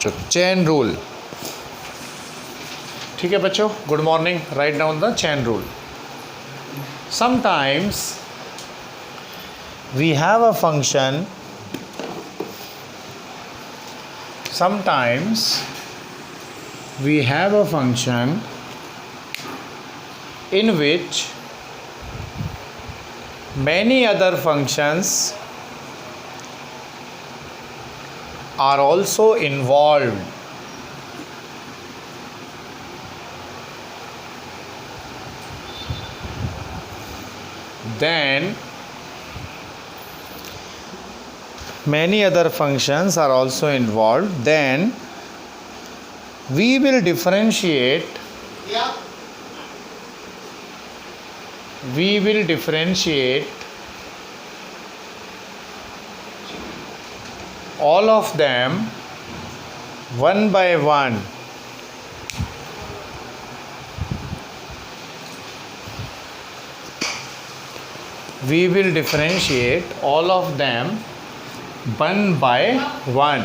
Chain rule. ठीक है बच्चों, good morning. Write down the chain rule. Sometimes we have a function, sometimes we have a function in which many other functions are also involved. Then many other functions are also involved, then we will differentiate all of them one by one. We will differentiate all of them one by one.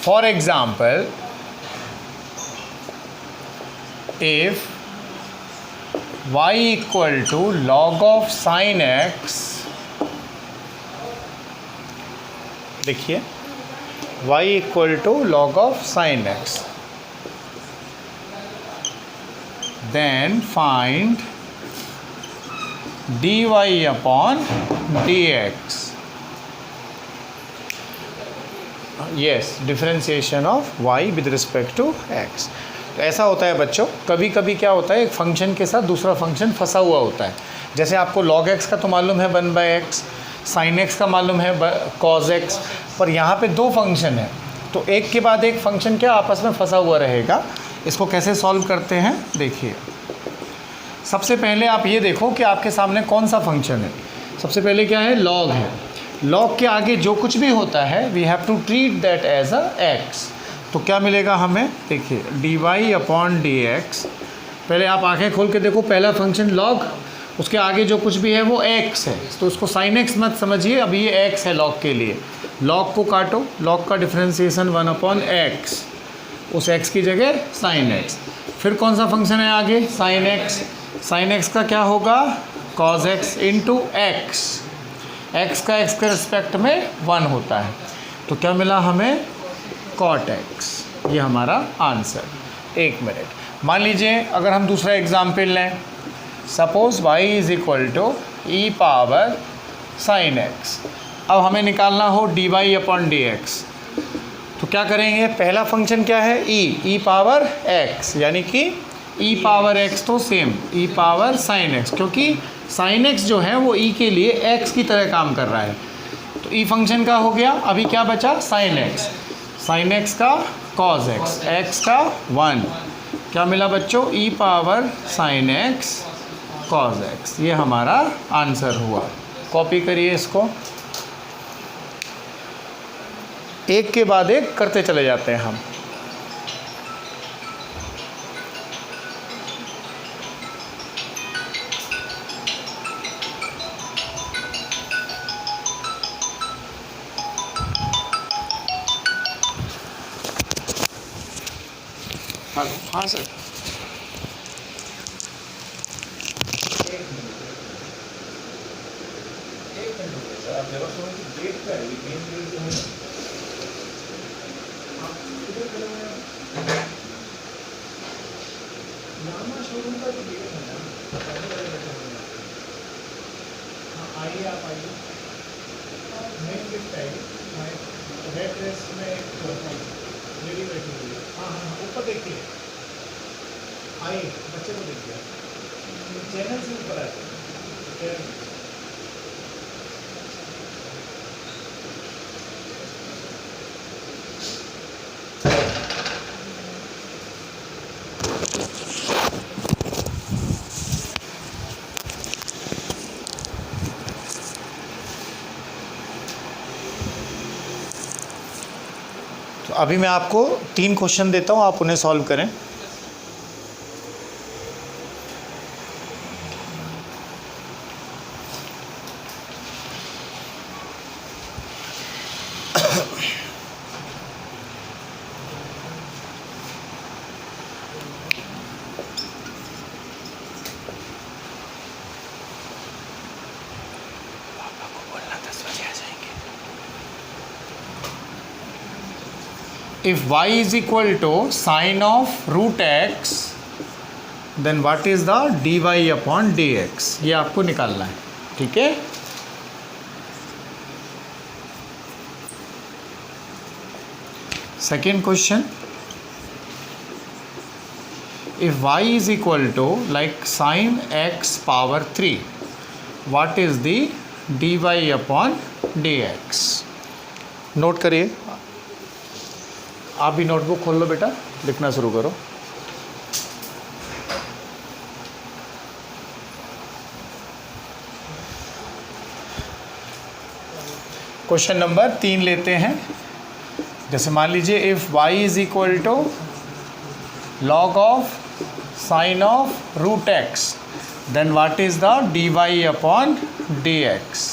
For example, if y equal to log of sin x, देखिए y equal to log of sin x, then find dy upon dx. Yes, differentiation of y with respect to x। तो ऐसा होता है बच्चों, कभी कभी क्या होता है, एक फंक्शन के साथ दूसरा फंक्शन फंसा हुआ होता है। जैसे आपको log x का तो मालूम है 1/x, sin x का मालूम है cos x, पर यहाँ पे दो फंक्शन है तो एक के बाद एक फंक्शन क्या आपस में फंसा हुआ रहेगा। इसको कैसे सॉल्व करते हैं देखिए। सबसे पहले आप ये देखो कि आपके सामने कौन सा फंक्शन है। सबसे पहले क्या है, log है। log के आगे जो कुछ भी होता है we have to treat that as a x। तो क्या मिलेगा हमें, देखिए dy अपॉन dx। पहले आप आंखें खोल के देखो, पहला फंक्शन log, उसके आगे जो कुछ भी है वो x है, तो उसको sin x मत समझिए, अभी ये x है log के लिए। log को काटो, log का डिफरेंशिएशन 1 अपॉन x, उस x की जगह sin x। फिर कौन सा फंक्शन है आगे, sin x। sin x का क्या होगा, cos x into x। x का x के रिस्पेक्ट में 1 होता है, तो क्या मिला हमें, cot x। ये हमारा आंसर। एक मिनट, मान लीजिए अगर हम दूसरा एग्जाम्पल लें, suppose y is equal to e power sine x. अब हमें निकालना हो dy अपॉन dx, तो क्या करेंगे, पहला फंक्शन क्या है, ई पावर x, यानी कि ई पावर x तो सेम ई पावर साइन x, क्योंकि साइन x जो है वो e के लिए x की तरह काम कर रहा है। तो e फंक्शन का हो गया, अभी क्या बचा, साइन x का cos x, x का 1, क्या मिला बच्चों, e power sine x cos x। ये हमारा आंसर हुआ। कॉपी करिए इसको, एक के बाद एक करते चले जाते हैं हम। हाँ सर, आप जरा सुनो कि डेट का है, मेन डेट जो है आप किधर करोगे, नामा शोरूम का जो डेट है ना, हाँ आइए आप आइए, मेन गिफ्ट है रेड ड्रेस में एक लेडी बैठी हुई है। हाँ हाँ ऊपर देखिए, आइए बच्चे को देखिए, चैनल से ऊपर आए। तो अभी मैं आपको 3 क्वेश्चन देता हूँ, आप उन्हें सॉल्व करें। If y is equal to sine of root x then what is the dy upon dx, ये आपको निकालना है, ठीक है। Second question, if y is equal to like sin x power 3, what is the dy upon dx? Note करिए, आप भी notebook खोल लो बेटा, लिखना शुरू करो। क्वेश्चन नंबर 3 लेते हैं। जैसे मान लीजिए if y is equal to log of sin of root x, then what is the dy upon dx?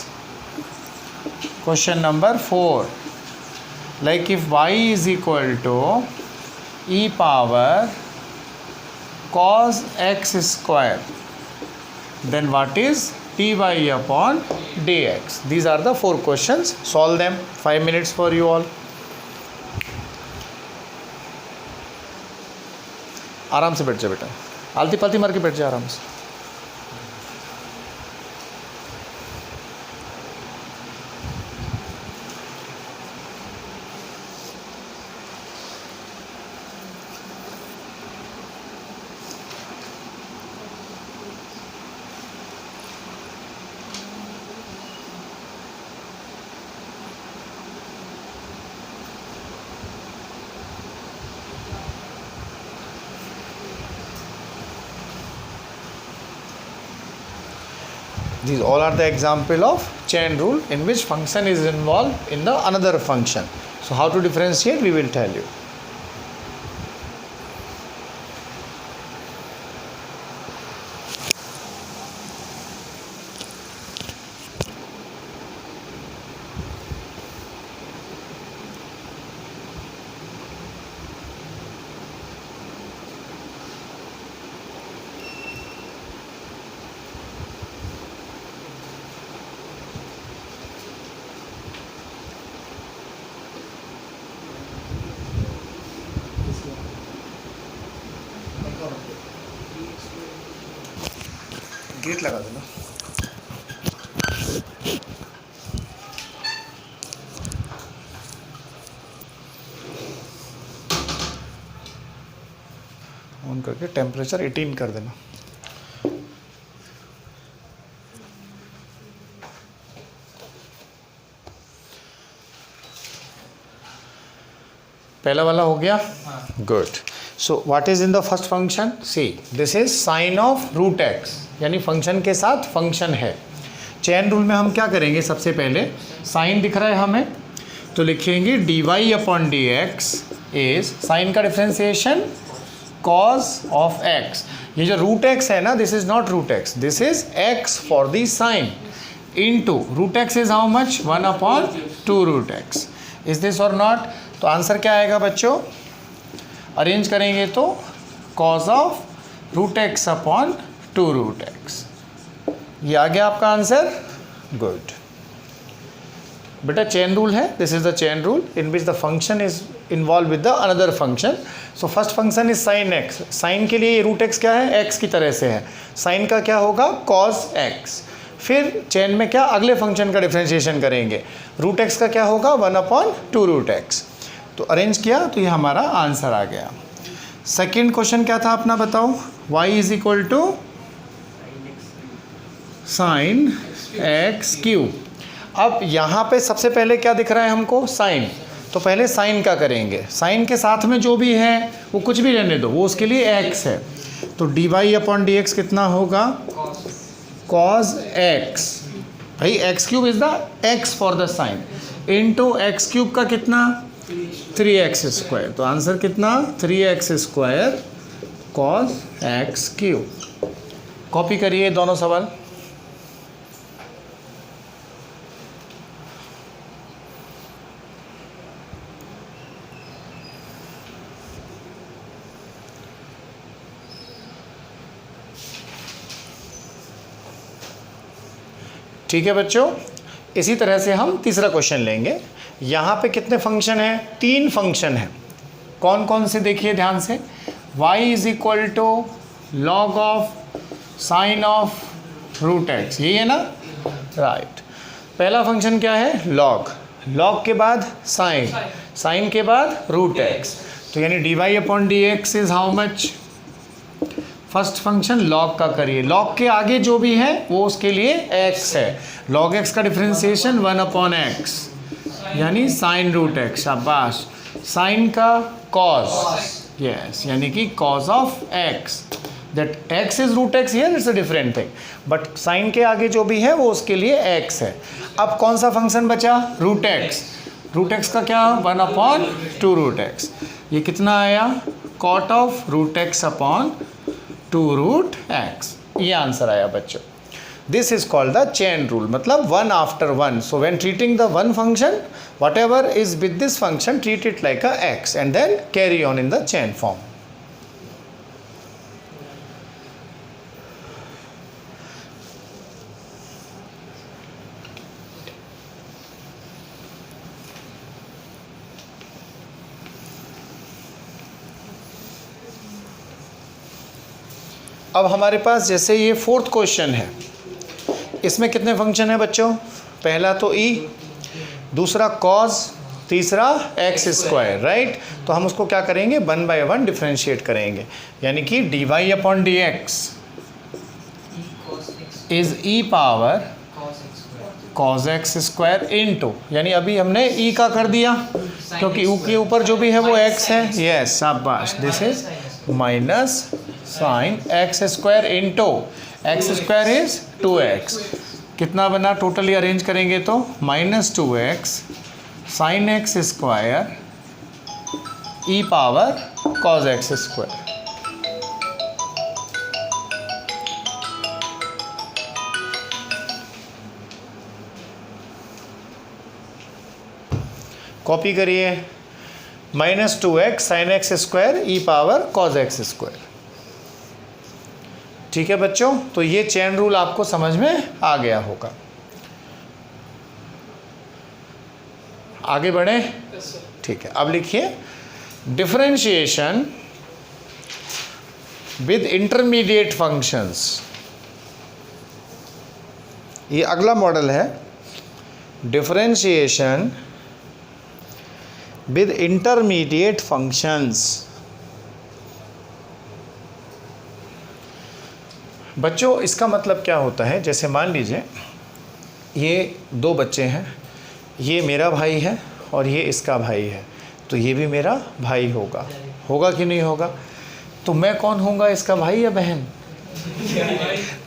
Question number 4, like if y is equal to e power cos x square, then what is dy upon dx? These are the 4 questions. Solve them. 5 minutes for you all. आराम से बैठ जा बेटा, आलती पालती मार के बैठ जा आराम से। These all are the example of chain rule in which function is involved in the another function. So how to differentiate, we will tell you. Gate लगा देना। ऑन करके टेम्परेचर 18 कर देना। पहला वाला हो गया, good. So what is in the first function? See this is sine of root x, यानी फंक्शन के साथ फंक्शन है। चेन रूल में हम क्या करेंगे, सबसे पहले साइन दिख रहा है हमें तो लिखेंगे d y upon d x is sine का डिफ्रेंसिएशन कॉज ऑफ एक्स। ये जो रूट एक्स है ना, this is not root x, this is x for the sine into root x is how much 1 upon 2 root x. Is this or not? तो answer क्या आएगा बच्चों? Arrange करेंगे तो cos of root x upon 2 root x. ये आ गया आपका आंसर, गुड। बेटा चेन रूल है, this is the chain rule in which the function is involve with the another function. So first function is sine x, sine के लिए root x क्या है, एक्स की तरह से है, साइन का क्या होगा, कॉस एक्स। फिर चेन में क्या, अगले फंक्शन का डिफ्रेंशिएशन करेंगे, रूट एक्स का क्या होगा 1 अपॉन 2 रूट एक्स। तो अरेंज किया तो ये हमारा आंसर आ गया। सेकेंड क्वेश्चन क्या था अपना, बताओ। y is equal to sine x cube. अब यहाँ पे सबसे पहले क्या दिख रहा है हमको, साइन। तो पहले साइन का करेंगे, साइन के साथ में जो भी है वो कुछ भी रहने दो, वो उसके लिए x है। तो d y upon d x कितना होगा, कॉज एक्स। भाई x cube is the x for the sine, into x cube का कितना 3x स्क्वायर। तो आंसर कितना 3x square cos x cube. Copy करिए दोनों सवाल। ठीक है बच्चों, इसी तरह से हम तीसरा क्वेश्चन लेंगे। यहाँ पे कितने फंक्शन हैं, 3 फंक्शन हैं। कौन कौन से देखिए ध्यान से, y is equal to log of sine of root x, यही है ना, राइट। पहला फंक्शन क्या है, लॉग, लॉग के बाद साइन, साइन के बाद रूट एक्स, तो यानी dy upon d x is how much, first function log का करिए, लॉग के आगे जो भी है वो उसके लिए x है, लॉग x का डिफरेंशिएशन 1 अपॉन एक्स यानी साइन रूट एक्स, शाबाश, साइन का कॉस, यस, यानी कि cos of x, that x is root x here, it's a different thing, but sine के आगे जो भी है वो उसके लिए x है। अब कौन सा फंक्शन बचा, रूट एक्स, रूट एक्स का क्या 1 अपॉन 2 रूट एक्स, ये कितना आया, cot of root x upon 2 root x, ये आंसर आया बच्चों। This is called the chain rule, मतलब 1 after 1, so when treating the one function whatever is with this function treat it like a x and then carry on in the chain form. अब हमारे पास जैसे ये 4th question है, इसमें कितने function है बच्चों, पहला तो e, दूसरा cos, तीसरा एक्स स्क्वायर, राइट, तो हम उसको क्या करेंगे 1 बाय 1 डिफ्रेंशिएट करेंगे, यानी कि d y upon d x is e power cos x square into, यानी अभी हमने e का कर दिया क्योंकि u के ऊपर जो भी है वो x है, यस, शाबाश, this is minus sine x square into x square is 2x, कितना बना, टोटली अरेंज करेंगे तो -2x sine x square e power cos x square, copy करिए, -2x sine x square e power cos x square, ठीक है बच्चों, तो ये चेन रूल आपको समझ में आ गया होगा। आगे बढ़े, ठीक है, अब लिखिए डिफरेंशिएशन विद इंटरमीडिएट फंक्शंस, ये अगला मॉडल है, डिफरेंशिएशन विद इंटरमीडिएट फंक्शंस। बच्चों इसका मतलब क्या होता है, जैसे मान लीजिए ये 2 बच्चे हैं, ये मेरा भाई है और ये इसका भाई है, तो ये भी मेरा भाई होगा, होगा कि नहीं होगा, तो मैं कौन होऊंगा, इसका भाई या बहन,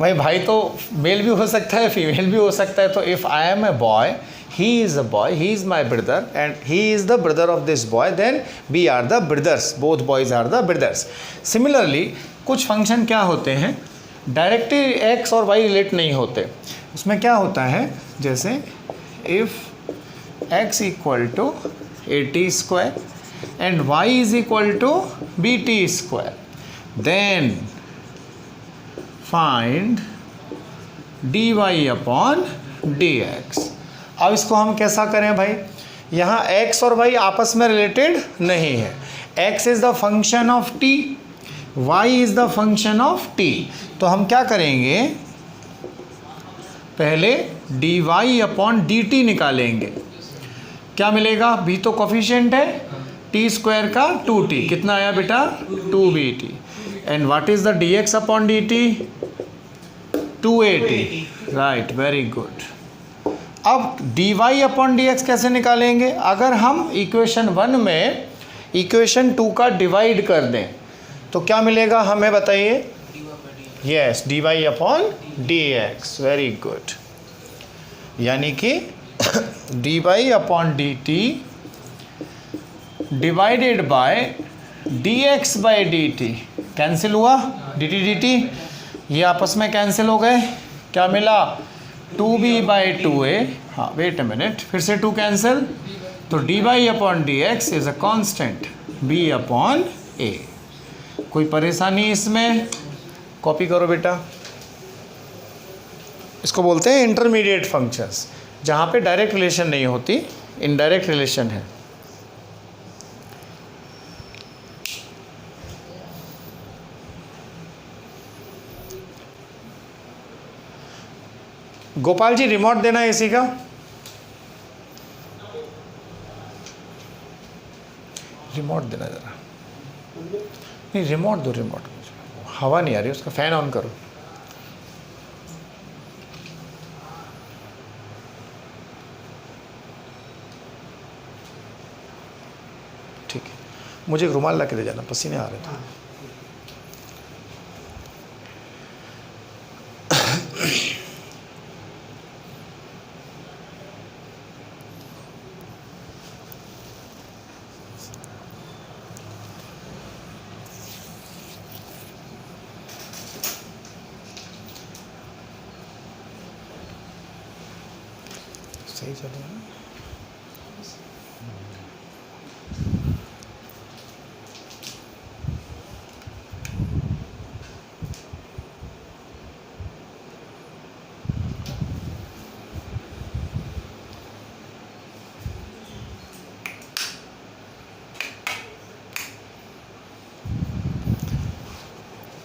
भाई तो मेल भी हो सकता है फीमेल भी हो सकता है, तो if I am a boy, he is a boy, he is my brother and he is the brother of this boy, then we are the brothers, both boys are the brothers. Similarly कुछ function क्या होते हैं, directly x और y relate नहीं होते, उसमें क्या होता है, जैसे if x equal to a t square and y is equal to b t square, then find d y upon d x. अब इसको हम कैसा करें भाई, यहाँ x और y आपस में रिलेटेड नहीं है, x is the function of t, y is the function of t, तो हम क्या करेंगे, पहले d y upon d t निकालेंगे, क्या मिलेगा, b तो कोफिशिएंट है, t स्क्वायर का 2t, कितना आया बेटा 2bt, and what is the d x upon d t 2at, right, very good. अब d y upon d x कैसे निकालेंगे, अगर हम इक्वेशन 1 में इक्वेशन 2 का डिवाइड कर दें तो क्या मिलेगा हमें बताइए, yes, d y upon d x, very good, यानी कि d y upon d t divided by d x by d t, cancel हुआ, डी टी डी टी ये आपस में कैंसिल हो गए, क्या मिला 2b/2a, हाँ वेट अ मिनट, फिर से 2 कैंसिल, तो d y upon d x is a constant b upon a। कोई परेशानी इसमें, कॉपी करो बेटा, इसको बोलते हैं इंटरमीडिएट फंक्शंस, जहाँ पे डायरेक्ट रिलेशन नहीं होती, इनडायरेक्ट रिलेशन है। गोपाल जी रिमोट देना एसी का। रिमोट देना ज़रा। नहीं रिमोट दो, रिमोट। हवा नहीं आ रही, उसका फ़ैन ऑन करो। ठीक है, मुझे एक रुमाल ला के दे जाना, पसीने आ रहे थे। सही चल रहा है।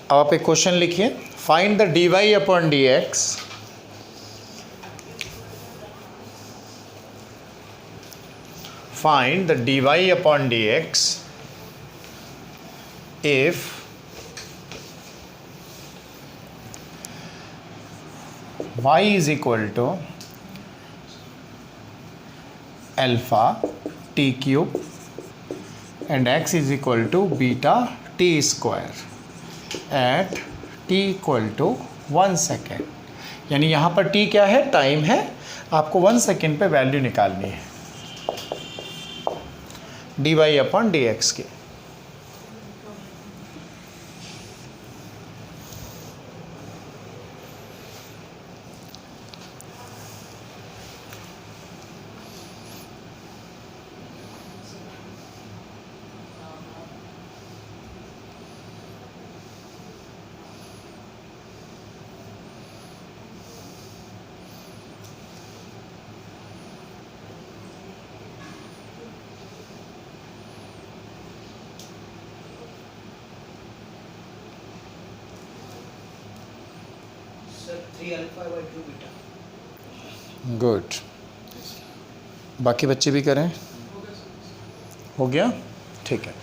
अब आप एक क्वेश्चन लिखिए, find the d y upon d x find the dy upon dx if y is equal to alpha t cube and x is equal to beta t square at t equal to 1 second। यानी यहाँ पर t क्या है, time है, आपको 1 second पे value निकालनी है d y upon d x की। गुड, बाकी बच्चे भी करें। हो गया, ठीक है।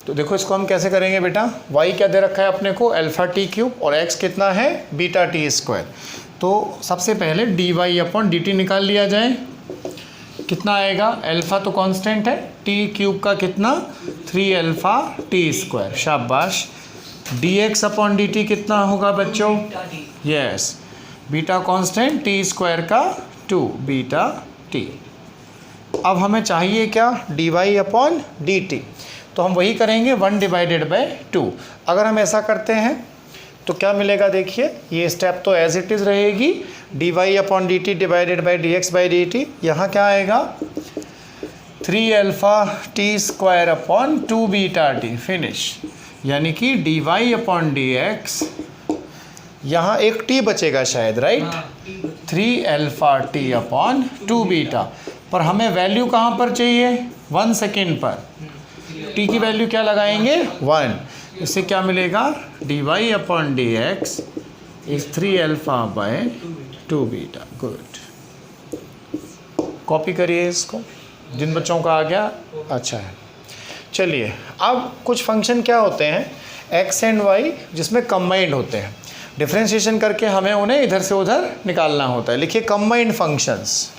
तो देखो इसको हम कैसे करेंगे बेटा, y क्या दे रखा है अपने को, अल्फा टी क्यूब, और x कितना है, बीटा टी स्क्वायर। तो सबसे पहले d y upon d t निकाल लिया जाए। कितना आएगा, अल्फा तो कांस्टेंट है, टी क्यूब का कितना 3 अल्फा टी स्क्वायर, शाबाश। D x upon d t कितना होगा बच्चों, yes, beta constant, t square का 2 बीटा टी। अब हमें चाहिए क्या, d y upon d t, तो हम वही करेंगे 1 डिवाइडेड बाई 2। अगर हम ऐसा करते हैं तो क्या मिलेगा, देखिए ये स्टेप तो एज इट इज़ रहेगी, d y upon d t divided by d x by d t. यहाँ क्या आएगा, 3 alpha t square upon 2 beta t, finish. यानी कि d y upon d x, यहाँ एक टी बचेगा शायद, right, 3 alpha t upon 2 beta, पर हमें वैल्यू कहाँ पर चाहिए, 1 सेकेंड पर। टी की वैल्यू क्या लगाएंगे, 1। इससे क्या मिलेगा, d y upon d x is 3 alpha by 2 beta. Good, copy करिए इसको, जिन बच्चों का आ गया अच्छा है। चलिए अब कुछ फंक्शन क्या होते हैं, एक्स एंड वाई, जिसमें कंबाइंड होते हैं। डिफरेंशिएशन करके हमें उन्हें इधर से उधर निकालना होता है। लिखिए कंबाइंड फंक्शंस।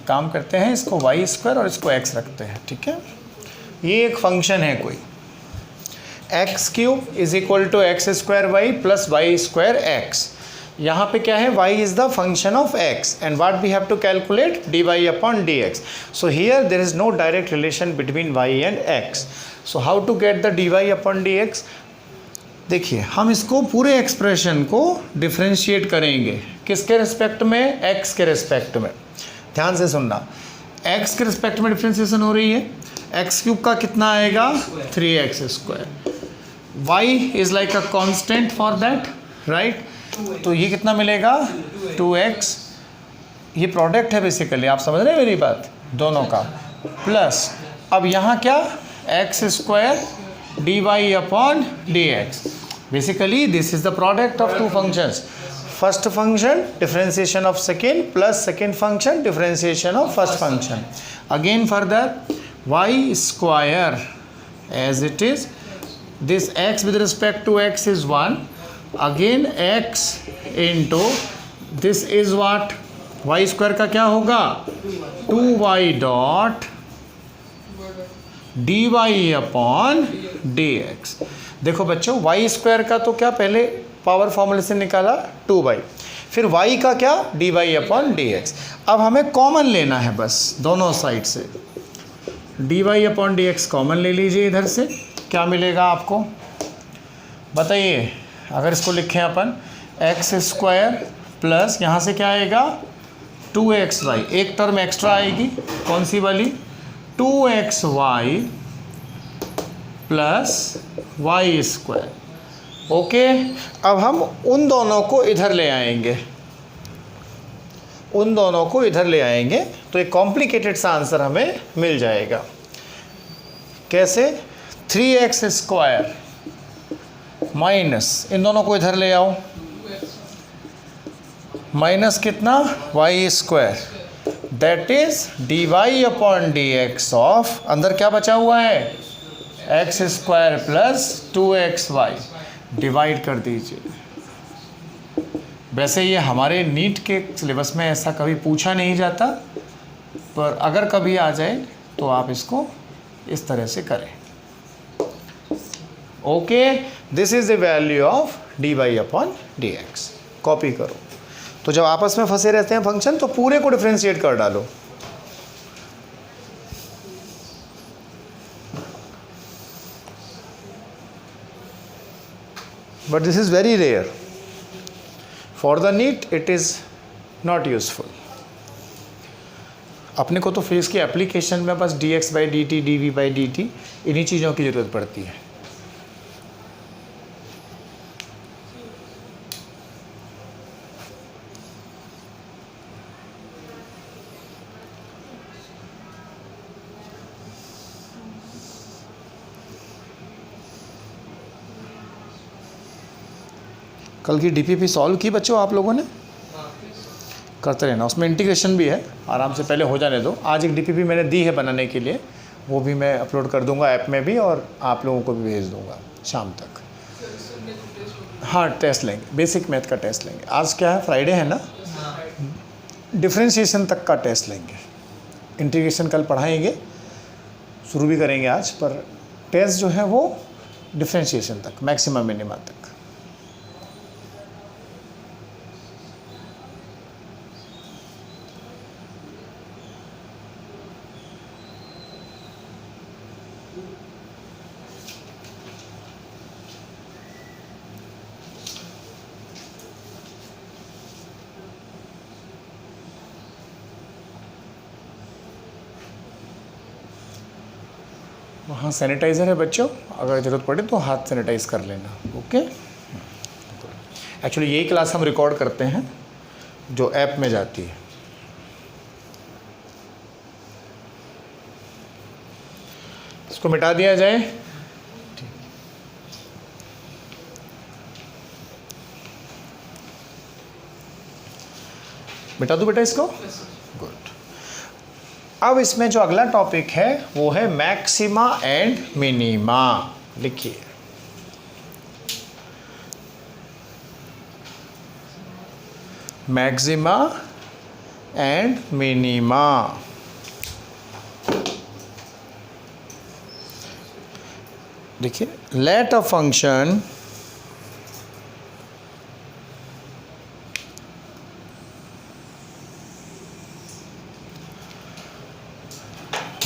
काम करते हैं, इसको वाई स्क्वायर और इसको एक्स रखते हैं, ठीक है। ये एक फंक्शन है कोई, x cube is equal to x square y plus y square x. यहाँ पे क्या है, y is the function of x and what we have to calculate, d y upon d x. So here there is no direct relation between y and x. So how to get the d y upon d x, देखिए हम इसको पूरे expression को differentiate करेंगे, किसके respect में, x के respect में। ध्यान से सुनना, x के रिस्पेक्ट में डिफ्रेंशिएशन हो रही है, एक्स क्यूब का कितना आएगा 3x²। y is like a constant for that, right. तो ये कितना मिलेगा 2x, ये प्रोडक्ट है बेसिकली, आप समझ रहे हैं मेरी बात, दोनों का। प्लस अब यहाँ क्या x² dy/dx, basically this is the product of two functions. First function differentiation of second plus second function differentiation of first function. Again further y² as it is, this x with respect to x is 1, again x into this is what, y² का क्या होगा 2y dot dy/dx। देखो बच्चों y² का तो क्या पहले power फॉर्मूले से निकाला 2y, फिर y का क्या dy/dx। अब हमें कॉमन लेना है बस दोनों साइड से, dy/dx कॉमन ले लीजिए इधर से, क्या मिलेगा आपको बताइए। अगर इसको लिखें अपन x² प्लस यहाँ से क्या आएगा 2xy, एक टर्म एक्स्ट्रा आएगी, कौन सी वाली 2xy प्लस y²। ओके, अब हम उन दोनों को इधर ले आएंगे, उन दोनों को इधर ले आएंगे तो एक कॉम्प्लिकेटेड सा आंसर हमें मिल जाएगा। कैसे 3x² माइनस, इन दोनों को इधर ले आओ, माइनस कितना y², that is dy/dx of, अंदर क्या बचा हुआ है x² प्लस 2xy, डिवाइड कर दीजिए। वैसे ये हमारे नीट के सिलेबस में ऐसा कभी पूछा नहीं जाता, पर अगर कभी आ जाए तो आप इसको इस तरह से करें। Okay, this is the value of dy/dx। Copy करो। तो जब आपस में फंसे रहते हैं फंक्शन तो पूरे को डिफरेंशिएट कर डालो। But this is very rare, for the NEET it is not useful. अपने को तो फिर इसकी एप्लीकेशन में बस dx/dt dv/dt इन्हीं चीज़ों की ज़रूरत पड़ती है। कल की डीपीपी सॉल्व की बच्चों आप लोगों ने? करते रहना, उसमें इंटीग्रेशन भी है, आराम से पहले हो जाने दो। आज एक डीपीपी मैंने दी है बनाने के लिए, वो भी मैं अपलोड कर दूंगा ऐप में भी, और आप लोगों को भी भेज दूंगा शाम तक। हाँ, टेस्ट लेंगे, बेसिक मैथ का टेस्ट लेंगे। आज क्या है, फ्राइडे है ना, डिफ्रेंशिएशन तक का टेस्ट लेंगे। इंटीग्रेशन कल पढ़ाएंगे, शुरू भी करेंगे आज, पर टेस्ट जो है वो डिफ्रेंशिएशन तक, मैक्सिमम मिनिमा तक। वहाँ सैनिटाइज़र है बच्चों, अगर ज़रूरत पड़े तो हाथ सैनिटाइज़ कर लेना। ओके, एक्चुअली यही क्लास हम रिकॉर्ड करते हैं जो ऐप में जाती है। इसको मिटा दिया जाए। मिटा दूँ बेटा इसको? गुड। अब इसमें जो अगला टॉपिक है वो है मैक्सिमा एंड मिनिमा। लिखिए, मैक्सिमा एंड मिनिमा। देखिए, let a function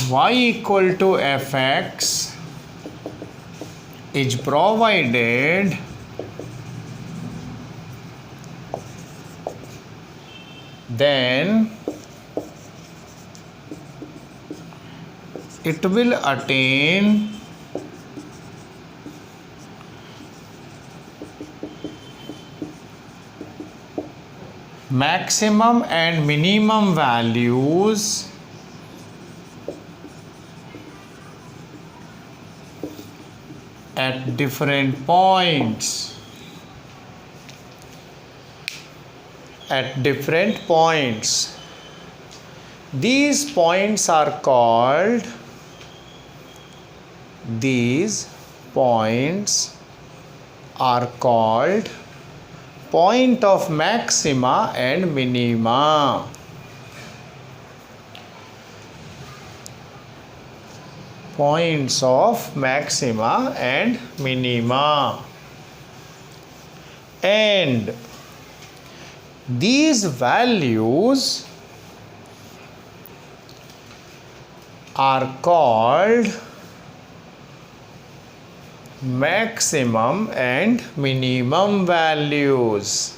y equal to fx is provided then it will attain maximum and minimum values at different points. At different points. These points are called point of maxima and minima. Points of maxima and minima. And these values are called maximum and minimum values.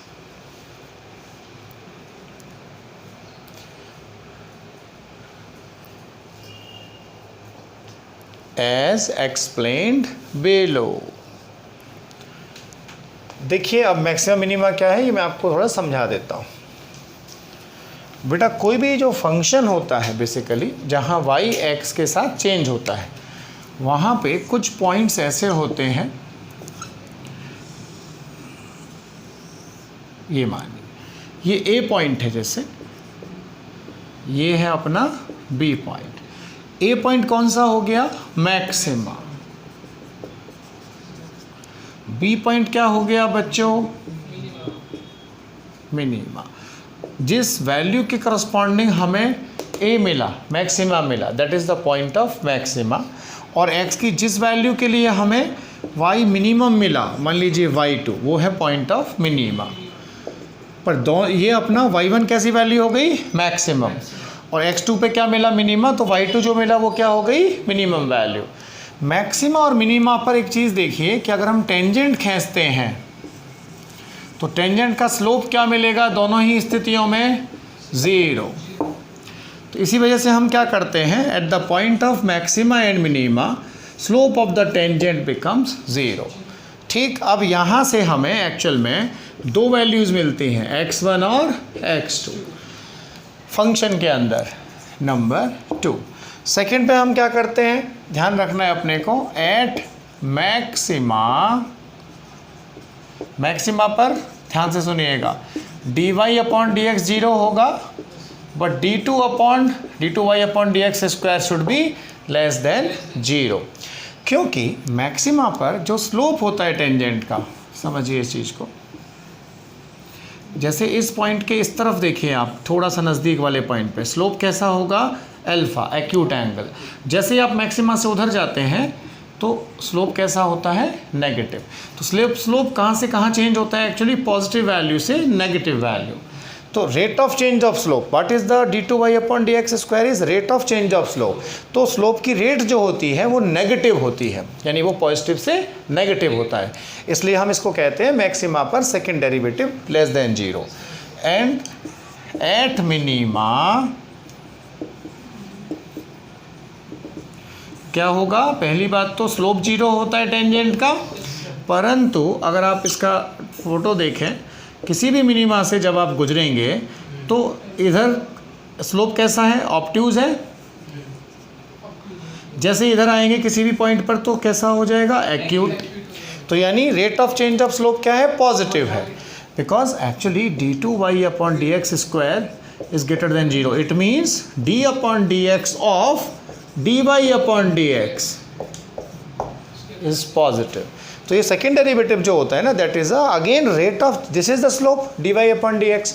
As explained below. देखिए अब maximum minima क्या है ये मैं आपको थोड़ा समझा देता हूँ। बेटा कोई भी जो फंक्शन होता है बेसिकली जहाँ y x के साथ चेंज होता है वहाँ पे कुछ पॉइंट्स ऐसे होते हैं, ये मानिए ये A पॉइंट है, जैसे ये है अपना B पॉइंट। A पॉइंट कौन सा हो गया? मैक्सिमा। B पॉइंट क्या हो गया बच्चों? मिनिमा। जिस वैल्यू के करस्पॉन्डिंग हमें A मिला, मैक्सिमा मिला, that is the point of maxima. और x की जिस वैल्यू के लिए हमें y मिनिमम मिला, मान लीजिए y2, वो है पॉइंट ऑफ मिनिमा। पर ये अपना y1 कैसी वैल्यू हो गई? मैक्सिमम। और x2 पे क्या मिला? मिनिमा। तो y2 जो मिला वो क्या हो गई? Minimum value. मैक्सिमा और मिनिमा पर एक चीज़ देखिए कि अगर हम टेंजेंट खींचते हैं तो टेंजेंट का स्लोप क्या मिलेगा? दोनों ही स्थितियों में 0। तो इसी वजह से हम क्या करते हैं, at the point of maxima and minima slope of the tangent becomes 0। ठीक, अब यहाँ से हमें एक्चुअल में दो वैल्यूज़ मिलती हैं, x1 और x2 फंक्शन के अंदर। नंबर 2 सेकेंड पे हम क्या करते हैं, ध्यान रखना है अपने को, एट मैक्सिमा पर ध्यान से सुनिएगा, dy/dx 0 होगा, but d2y/dx square should be less than 0। क्योंकि मैक्सिमा पर जो स्लोप होता है टेंजेंट का, समझिए इस चीज़ को, जैसे इस पॉइंट के इस तरफ देखिए आप, थोड़ा सा नज़दीक वाले पॉइंट पे स्लोप कैसा होगा? Alpha, acute angle. जैसे ही आप मैक्सिमा से उधर जाते हैं तो स्लोप कैसा होता है? नेगेटिव। तो स्लोप कहाँ से कहाँ चेंज होता है? एक्चुअली पॉजिटिव वैल्यू से नेगेटिव वैल्यू। तो rate of change of slope, what is the d2y/dx square is rate of change of slope. तो स्लोप की रेट जो होती है वो नेगेटिव होती है, यानी वो पॉजिटिव से नेगेटिव होता है, इसलिए हम इसको कहते हैं मैक्सिमा पर second derivative less than 0। And at minima क्या होगा? पहली बात तो स्लोप 0 होता है टेंजेंट का, परंतु अगर आप इसका फोटो देखें, किसी भी मिनिमा से जब आप गुजरेंगे तो इधर स्लोप कैसा है? ऑब्ट्यूज है। जैसे इधर आएंगे किसी भी पॉइंट पर तो कैसा हो जाएगा? एक्यूट। तो यानी rate of change of slope क्या है? पॉजिटिव है, because actually d2y/dx square is greater than 0। It means d/dx of dy/dx is positive. तो ये सेकेंड डेरिवेटिव जो होता है ना, that is again rate of, this is the slope dy/dx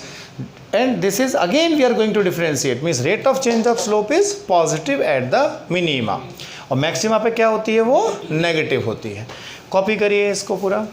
and this is again we are going to differentiate, means rate of change of slope is positive at the minima, और maxima पे क्या होती है? वो negative होती है। Copy करिए इसको पूरा।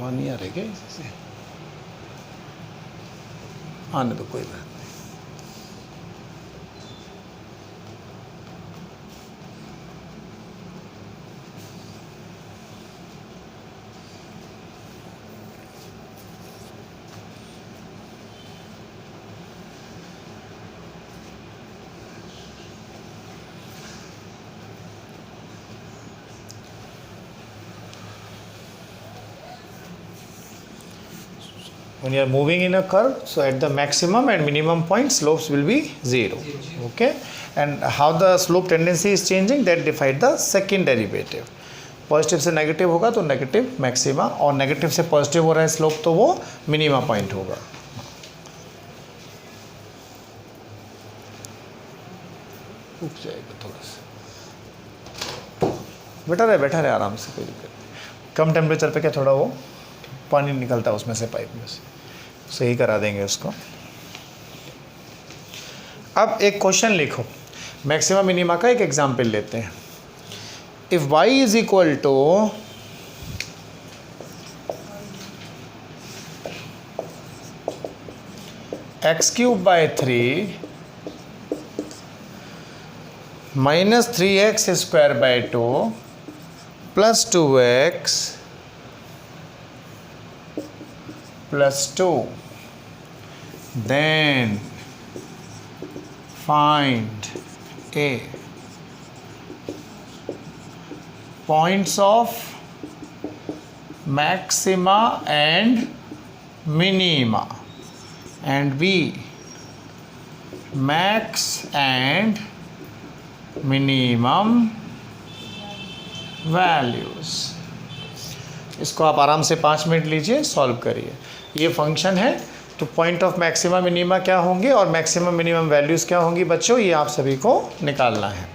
वहाँ नहीं आ रहे क्या इसी से? आने तो कोई बात। When you are moving in a curve, so at the maximum and minimum point, slopes will be 0. Okay, and how the slope tendency is changing, that define the second derivative. Positive से negative होगा तो negative maxima, और negative से positive हो रहा है slope तो वो मिनिमा पॉइंट होगा। रुक जाएगा थोड़ा सा, बैठा रहे आराम से, कोई दिक्कत नहीं। कम टेम्परेचर पे क्या थोड़ा वो पानी निकलता है उसमें से, पाइप में से, सही करा देंगे उसको। अब एक क्वेश्चन लिखो, मैक्सिमा मिनिमा का एक एग्जाम्पल लेते हैं। If y is equal to x³/3 - 3x²/2 + 2x + 2, then find a points of maxima and minima, and b max and minimum values। इसको आप आराम से 5 मिनट लीजिए, सॉल्व करिए। ये फंक्शन है, तो पॉइंट ऑफ मैक्सिमा मिनिमा क्या होंगे और मैक्सिमम मिनिमम वैल्यूज़ क्या होंगी बच्चों, ये आप सभी को निकालना है।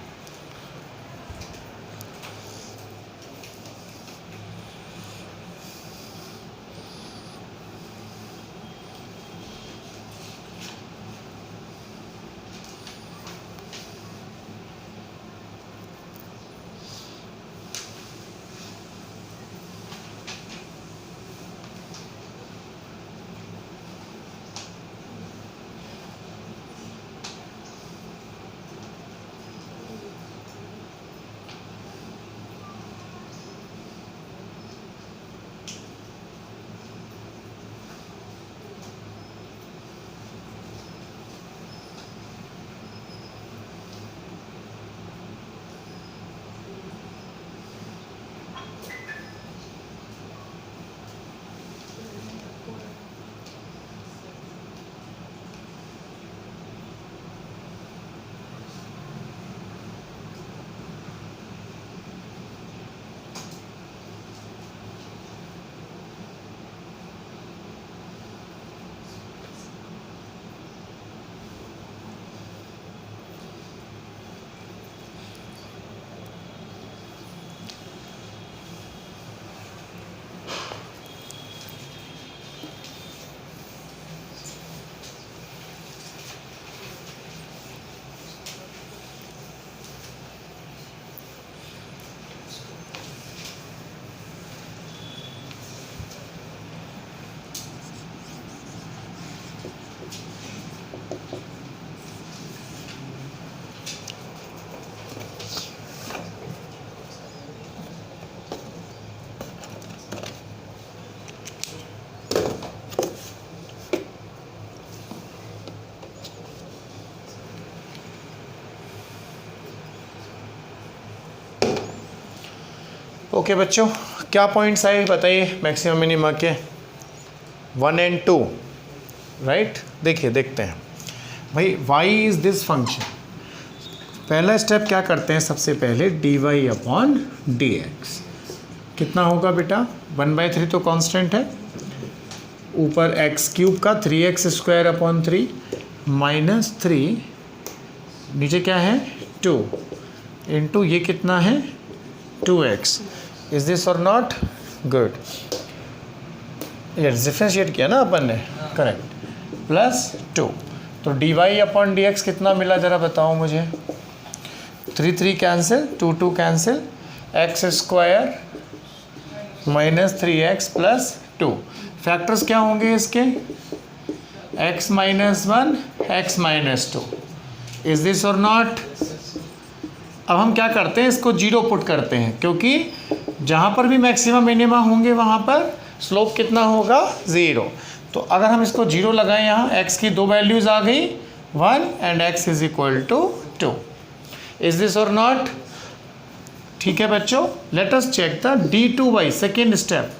ओके बच्चों, क्या पॉइंट्स आए बताइए मैक्सिमम मिनिमा के? 1 और 2, राइट। देखिए, देखते हैं भाई, y इज़ दिस फंक्शन। पहला स्टेप क्या करते हैं, सबसे पहले dy/dx कितना होगा बेटा? 1/3 तो कांस्टेंट है, ऊपर x³ का 3x² - 3, नीचे क्या है 2, इंटू ये कितना है 2x। Is this or not good? ये डिफरेंशिएट किया ना अपन ने, करेक्ट, +2। तो dy/dx कितना मिला ज़रा बताओ मुझे? 3 cancel, 2 cancel, x² - 3x + 2। Factors क्या होंगे इसके? x minus 1 x minus 2। Is this or not? अब हम क्या करते हैं, इसको जीरो पुट करते हैं, क्योंकि जहाँ पर भी मैक्सिमम मिनिमा होंगे वहाँ पर स्लोप कितना होगा? 0। तो अगर हम इसको जीरो लगाएं, यहाँ x की दो वैल्यूज़ आ गई, 1 and x is equal to 2। Is this or not? ठीक है बच्चों, let us check the d2y second step,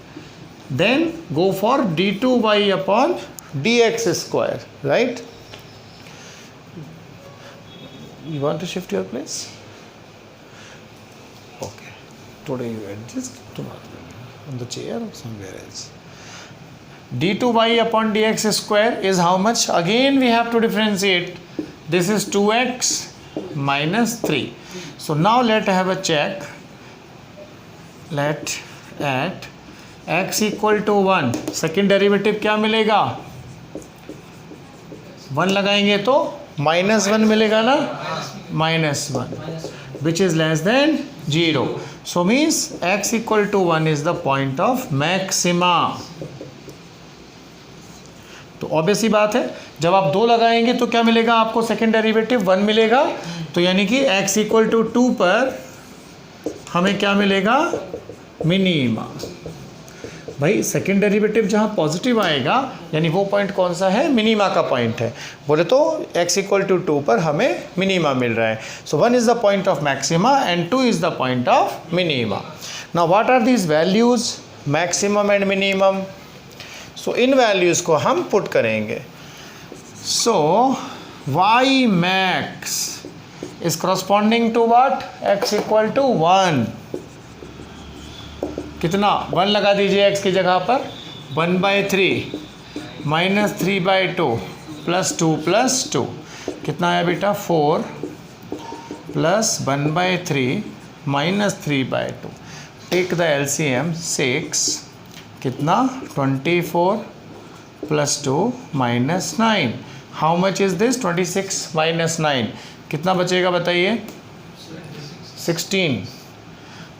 then go for d2y upon dx square, right? You want to shift your place? Okay. Today you adjust, tomorrow on the chair or somewhere else. d2y upon dx square is how much? Again we have to differentiate. This is 2x minus 3. So now let have a check. Let at x equal to 1, second derivative क्या मिलेगा? 1 लगाएंगे तो -1 मिलेगा ना, -1, which is less than 0. So means x equal to 1 is the point of maxima. तो obvious ही बात है, जब आप 2 लगाएंगे तो क्या मिलेगा आपको? सेकेंड डेरिवेटिव 1 मिलेगा। तो यानी कि x इक्वल टू 2 पर हमें क्या मिलेगा? मिनिमा। भाई सेकेंड डेरिवेटिव जहाँ पॉजिटिव आएगा यानी वो पॉइंट कौन सा है? मिनिमा का पॉइंट है। बोले तो x इक्वल टू 2 पर हमें मिनिमा मिल रहा है। So 1 is the point of maxima and 2 is the point of minima. Now what are these values, maximum and minimum? So इन वैल्यूज़ को हम पुट करेंगे। So y max is corresponding to what? x equal to 1। कितना? 1 लगा दीजिए x की जगह पर, 1/3 माइनस 3/2 प्लस 2 प्लस 2 कितना आया बेटा? 4 plus 1/3 minus 3/2। Take the LCM 6 कितना? 24 plus 2 minus 9। How much is this? 26 minus 9 कितना बचेगा बताइए? 16।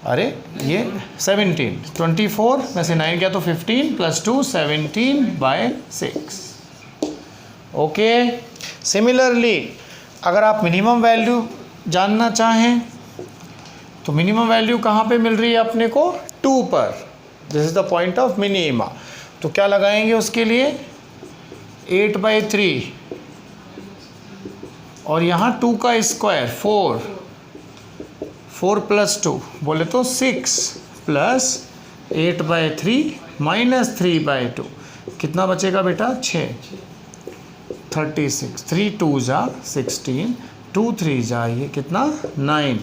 अरे ये 17, 24 में से 9 गया तो 15 प्लस 2 17/6। ओके। सिमिलरली अगर आप मिनिमम वैल्यू जानना चाहें तो मिनिमम वैल्यू कहाँ पे मिल रही है अपने को? 2 पर। This is the point of minima. तो क्या लगाएंगे उसके लिए? 8/3 और यहाँ 2 का स्क्वायर 4 प्लस 2 बोले तो 6 प्लस 8/3 माइनस 3/2 कितना बचेगा बेटा? 6। 36, 3 2 जा 16, 2 3 जा ये कितना? 9।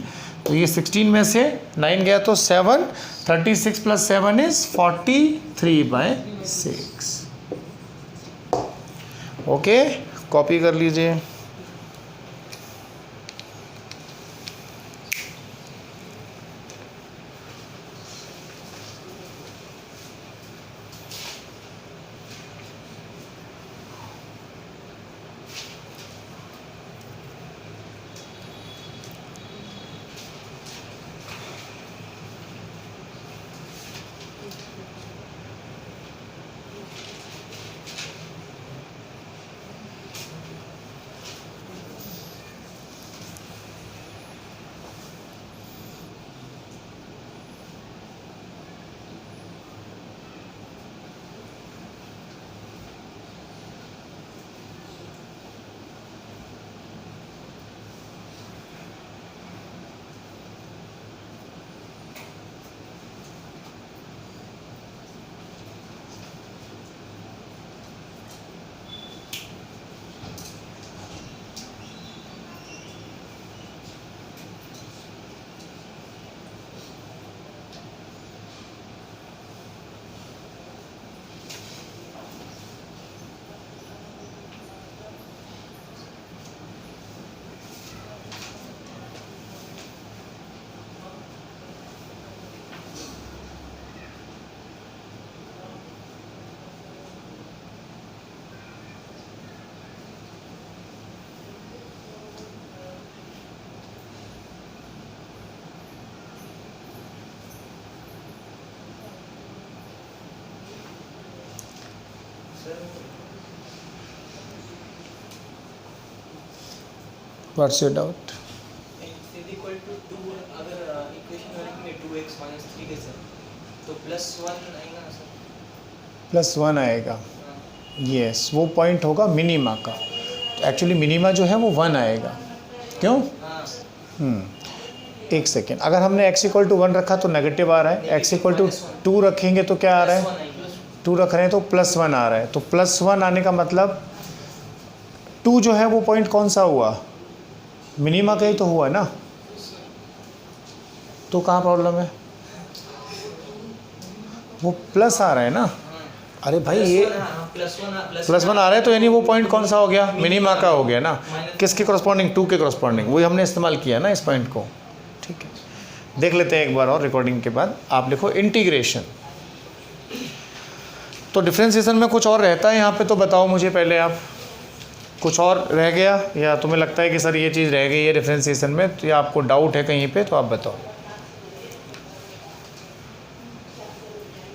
तो ये 16 में से 9 गया तो 7, 36 प्लस 7 इज 43/6। ओके, कॉपी कर लीजिए। What's your doubt? Equal to 2 अगर इक्वेशन में 2x माइनस 3 के सर तो +1 आएगा ना सर? +1 आएगा, यस वो पॉइंट होगा मिनीमा का। एक्चुअली मिनीमा जो है वो 1 आएगा, क्यों? एक सेकेंड, अगर हमने x = 1 रखा तो नेगेटिव आ रहा है, x = 2 रखेंगे तो क्या आ रहा है? 2 रख रहे हैं तो +1 आ रहा है। तो +1 आने का मतलब 2 जो है वो पॉइंट कौन सा हुआ? मिनीमा का ही तो हुआ ना, तो कहाँ प्रॉब्लम है? वो प्लस आ रहा है ना। अरे भाई ये +1 आ रहा है तो यानी वो पॉइंट कौन सा हो गया? मिनीमा का हो गया ना। किसके करस्पॉन्डिंग? 2 के करस्पॉन्डिंग, वही हमने इस्तेमाल किया ना इस पॉइंट को। ठीक है, देख लेते हैं एक बार और रिकॉर्डिंग के बाद। आप लिखो इंटीग्रेशन। तो डिफ्रेंसिएशन में कुछ और रहता है यहाँ पे, तो बताओ मुझे पहले आप, कुछ और रह गया या तुम्हें लगता है कि सर ये चीज़ रह गई है डिफ्रेंसिएशन में, तो या आपको डाउट है कहीं पे, तो आप बताओ,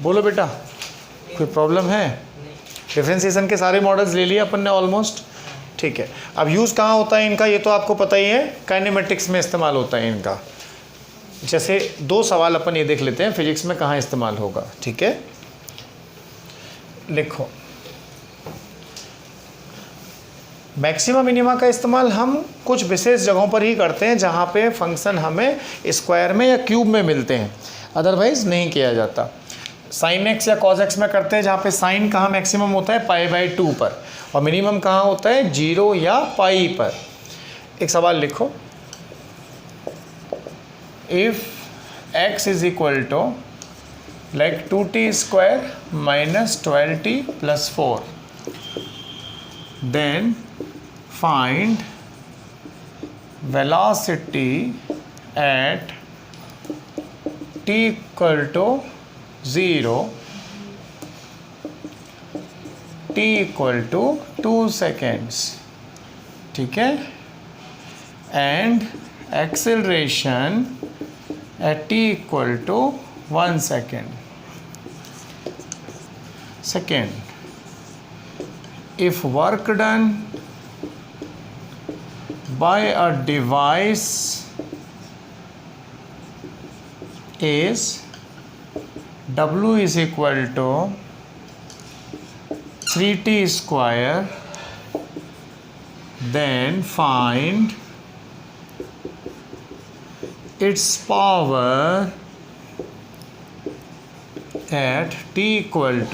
बोलो बेटा, कोई प्रॉब्लम है? डिफ्रेंसिएशन के सारे मॉडल्स ले लिए अपन ने ऑलमोस्ट। ठीक है, अब यूज़ कहाँ होता है इनका ये तो आपको पता ही है, काइनेमेटिक्स में इस्तेमाल होता है इनका। जैसे 2 सवाल अपन ये देख लेते हैं फिजिक्स में कहाँ इस्तेमाल होगा। ठीक है, लिखो, मैक्सिमा मिनिमा का इस्तेमाल हम कुछ विशेष जगहों पर ही करते हैं जहाँ पे फंक्शन हमें स्क्वायर में या क्यूब में मिलते हैं, अदरवाइज नहीं किया जाता। साइन एक्स या कॉज एक्स में करते हैं जहाँ पे साइन कहाँ मैक्सिमम होता है? π/2 पर, और मिनिमम कहाँ होता है? 0 या पाई पर। एक सवाल लिखो, if x = like 2t² - 12t + 4, then find velocity at t = 0, t = 2 seconds, ठीक है, and acceleration at t = 1 second. Second, if work done by a device is W = 3t², then find its power at t =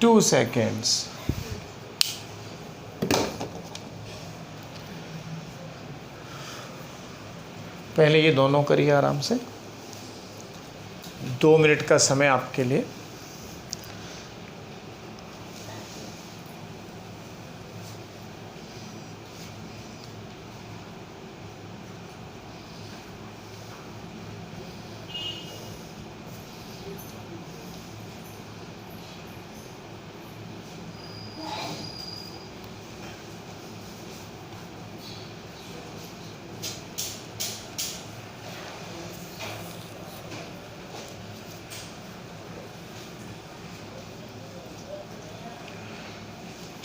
2 seconds. पहले ये दोनों करिए आराम से, 2 minute का समय आपके लिए।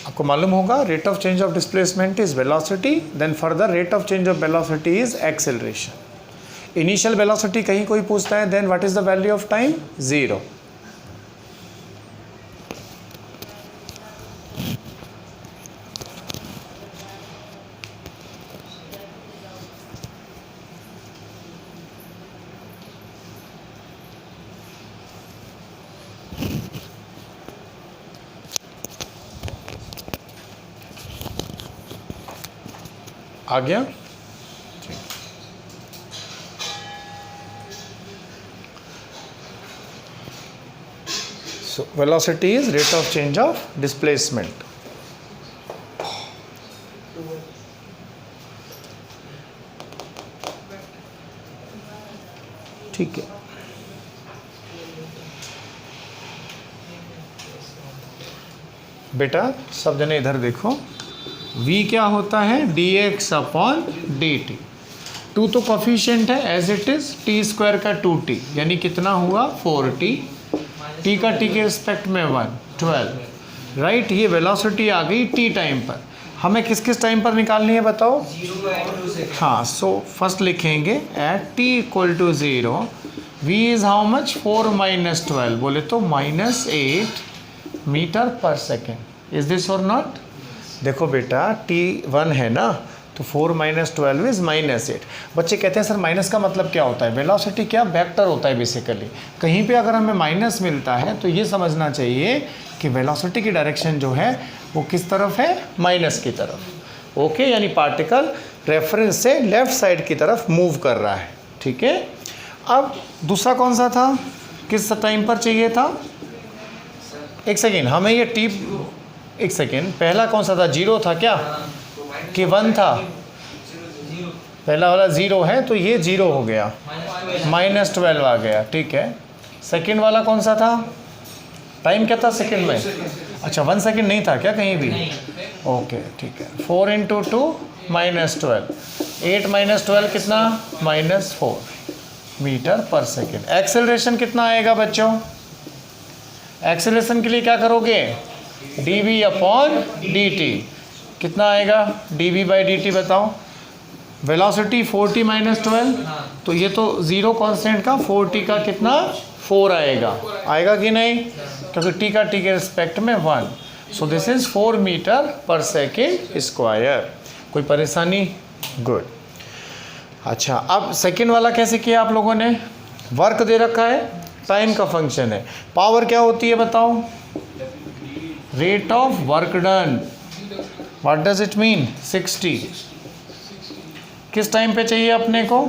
आपको मालूम होगा rate of change of displacement is velocity, then further rate of change of velocity is acceleration. Initial velocity कहीं कोई पूछता है, then what is the value of time? 0। आ गया? So velocity is rate of change of displacement. ठीक है, बेटा सब जने इधर देखो, v क्या होता है? dx/dt। 2 तो कोफिशिएंट है एज इट इज, t² का 2t यानी कितना हुआ? 4t, t का t के रिस्पेक्ट में 1, 12। राइट। ये वेलोसिटी आ गई t टाइम पर। हमें किस किस टाइम पर निकालनी है बताओ? 0 and 2 seconds. हाँ, सो फर्स्ट लिखेंगे at t equal to 0 v is how much 4 minus 12, बोले तो -8 metre per second. Is this or not? देखो बेटा t1 है ना, तो 4 माइनस 12 इज़ -8। बच्चे कहते हैं सर माइनस का मतलब क्या होता है? वेलोसिटी क्या वेक्टर होता है बेसिकली। कहीं पे अगर हमें माइनस मिलता है तो ये समझना चाहिए कि वेलोसिटी की डायरेक्शन जो है वो किस तरफ है? माइनस की तरफ। ओके, यानी पार्टिकल रेफरेंस से लेफ्ट साइड की तरफ मूव कर रहा है। ठीक है। अब दूसरा कौन सा था? किस टाइम पर चाहिए था? एक सेकेंड, हमें ये टी, एक सेकेंड, पहला कौन सा था? 0 था क्या कि 1 था? पहला वाला 0 है तो ये 0 हो गया, -12 आ गया। ठीक है। सेकंड वाला कौन सा था? टाइम क्या था सेकंड में? अच्छा 1 सेकंड नहीं था क्या कहीं भी? ओके ठीक है। 4 × 2 -12, 8 - 12 कितना? -4 मीटर पर सेकेंड। एक्सेलरेशन कितना आएगा बच्चों? एक्सेलरेशन के लिए क्या करोगे? dv/dt कितना आएगा? dv/dt बताओ। वेलोसिटी 4t - 12, तो ये तो 0 कांस्टेंट का 4t का कितना? 4 आएगा। आएगा कि नहीं? क्योंकि t का t के रिस्पेक्ट में 1। So this is 4 metre per second square. कोई परेशानी? गुड। अच्छा, अब सेकेंड वाला कैसे किया आप लोगों ने? वर्क दे रखा है, टाइम का फंक्शन है। पावर क्या होती है बताओ? Rate of work done. What does it mean? 60। किस टाइम पे चाहिए अपने को?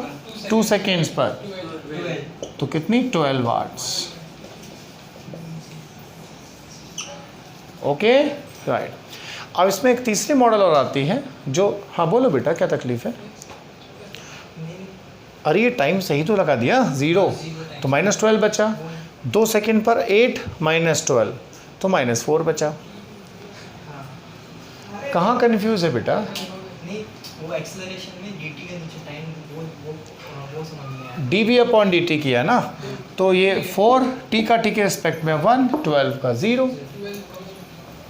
2 सेकेंड्स पर, तो कितनी? 12 वाट्स। Okay right. अब इसमें एक तीसरी मॉडल और आती है जो, हाँ बोलो बेटा क्या तकलीफ है? अरे ये टाइम सही तो लगा दिया, 0 तो -12 बचा। 2 सेकेंड पर 8 - 12 तो -4 बचा। कहाँ कन्फ्यूज है बेटा? नहीं, वो एक्सेलरेशन में dt के नीचे टाइम वो समझ में आया। dv/dt किया ना, तो ये 4 t का t के रिस्पेक्ट में 1, 12 का 0।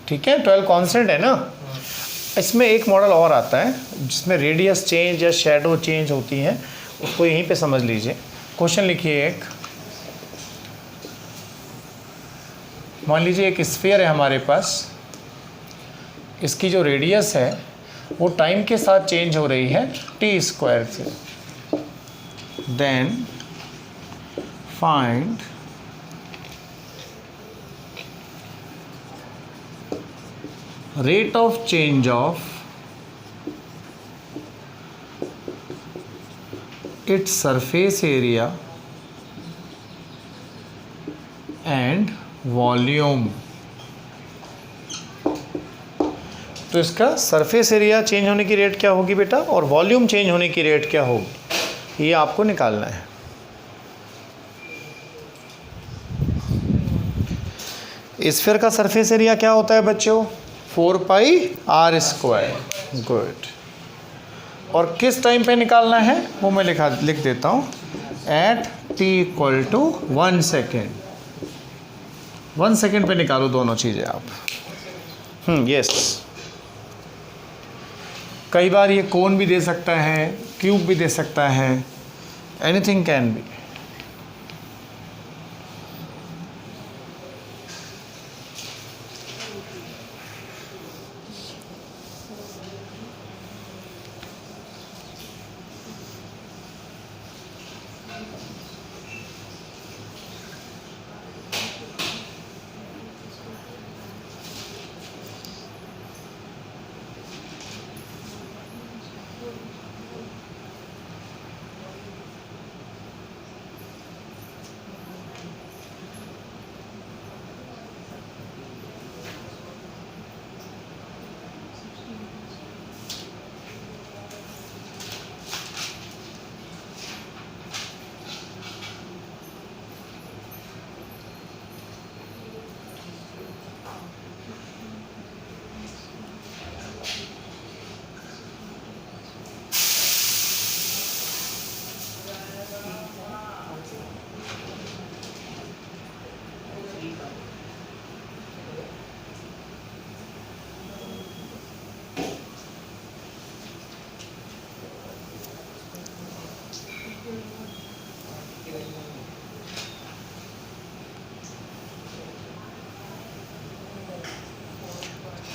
ठीक है, 12 कांस्टेंट है ना। इसमें एक मॉडल और आता है जिसमें रेडियस चेंज या शैडो चेंज होती है, उसको यहीं पे समझ लीजिए। क्वेश्चन लिखिए एक, मान लीजिए एक स्फीयर है हमारे पास, इसकी जो रेडियस है वो टाइम के साथ चेंज हो रही है t² से। Then find rate of change of its surface area and volume। तो इसका सरफेस एरिया चेंज होने की रेट क्या होगी बेटा, और वॉल्यूम चेंज होने की रेट क्या होगी, ये आपको निकालना है। स्फीयर का सरफेस एरिया क्या होता है बच्चों? 4πr²। गुड। और किस टाइम पे निकालना है वो मैं लिख देता हूँ। Eight t = 1 second. 1 सेकेंड पे निकालो दोनों चीज़ें आप। यस। कई बार ये कोन भी दे सकता है, क्यूब भी दे सकता है, एनीथिंग कैन बी।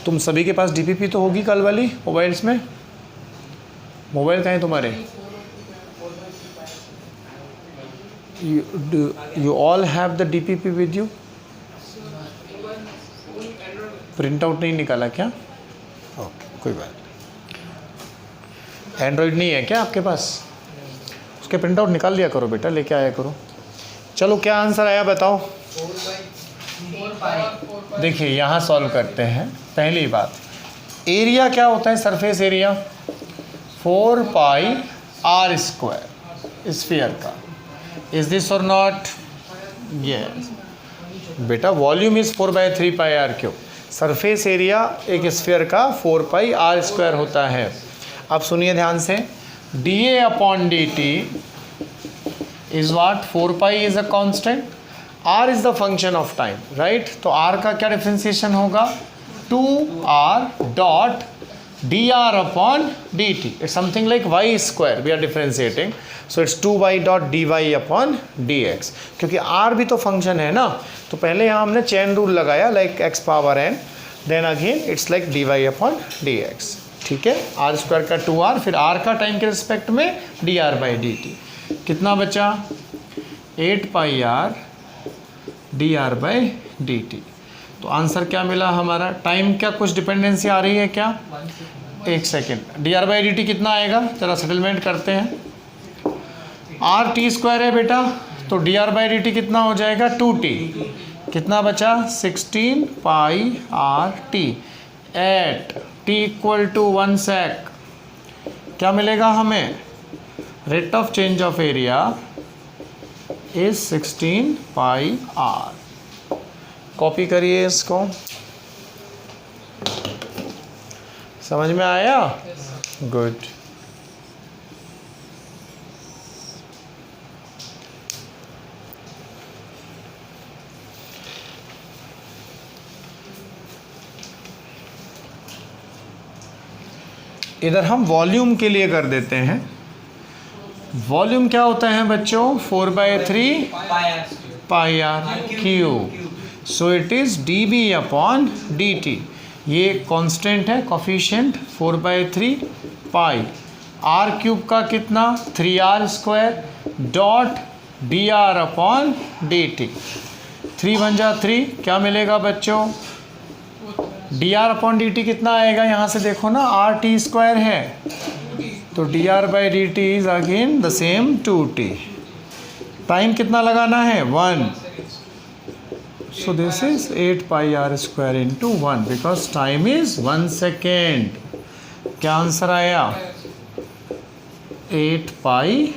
तुम सभी के पास डीपीपी तो होगी कल वाली मोबाइल्स में? मोबाइल कहाँ हैं तुम्हारे? You all have the DPP with you? Print out नहीं निकाला क्या? ओके, कोई बात नहीं। एंड्रॉयड नहीं है क्या आपके पास? उसके प्रिंट आउट निकाल लिया करो बेटा, लेके आया करो। चलो क्या आंसर आया बताओ। देखिए यहाँ सॉल्व करते हैं। पहली बात, एरिया क्या होता है? Surface area 4 pi r square sphere का। Is this or not? Yes बेटा, volume is 4/3 pi r cube. Surface area एक स्फीयर का 4 पाई आर स्क्वायर होता है। अब सुनिए ध्यान से, dA upon dt is what? 4 pi is a constant, r is the function of time, right? तो r का क्या डिफ्रेंसिएशन होगा? 2r dot dr upon dt. It's something like y square we are differentiating, so it's 2y dot dy upon dx। क्योंकि r भी तो function है ना, तो पहले यहाँ हमने चेन रूल लगाया like x power n, then again it's like dy upon dx। ठीक है, आर स्क्वायर का 2r, फिर r का टाइम के रिस्पेक्ट में dr बाई dt। कितना बचा? 8 पाई r dr बाई dt। तो आंसर क्या मिला हमारा? टाइम क्या कुछ डिपेंडेंसी आ रही है क्या? 1 सेकेंड। dr बाई dt कितना आएगा? चलो सेटलमेंट करते हैं। r t स्क्वायर है बेटा, तो dr बाई dt कितना हो जाएगा? 2t। कितना बचा? 16 पाई r t at t equal to 1 sec। क्या मिलेगा हमें? Rate of change of area is 16 pi r। Copy करिए इसको। समझ में आया? गुड। इधर हम वॉल्यूम के लिए कर देते हैं। वॉल्यूम क्या होता है बच्चों? 4/3 pi r cube. So it is dB upon dt। ये कांस्टेंट है, कोफिशिएंट 4/3 पाई। आर क्यूब का कितना? 3r square dot dr upon dt। 3 बन जा 3, क्या मिलेगा बच्चों? dr अपॉन dt कितना आएगा? यहाँ से देखो ना, r t स्क्वायर है, तो dr by dt is again the same 2t। Time कितना लगाना है? 1। So this is 8 pi r square into 1 because time is 1 second. क्या आंसर आया? 8 पाई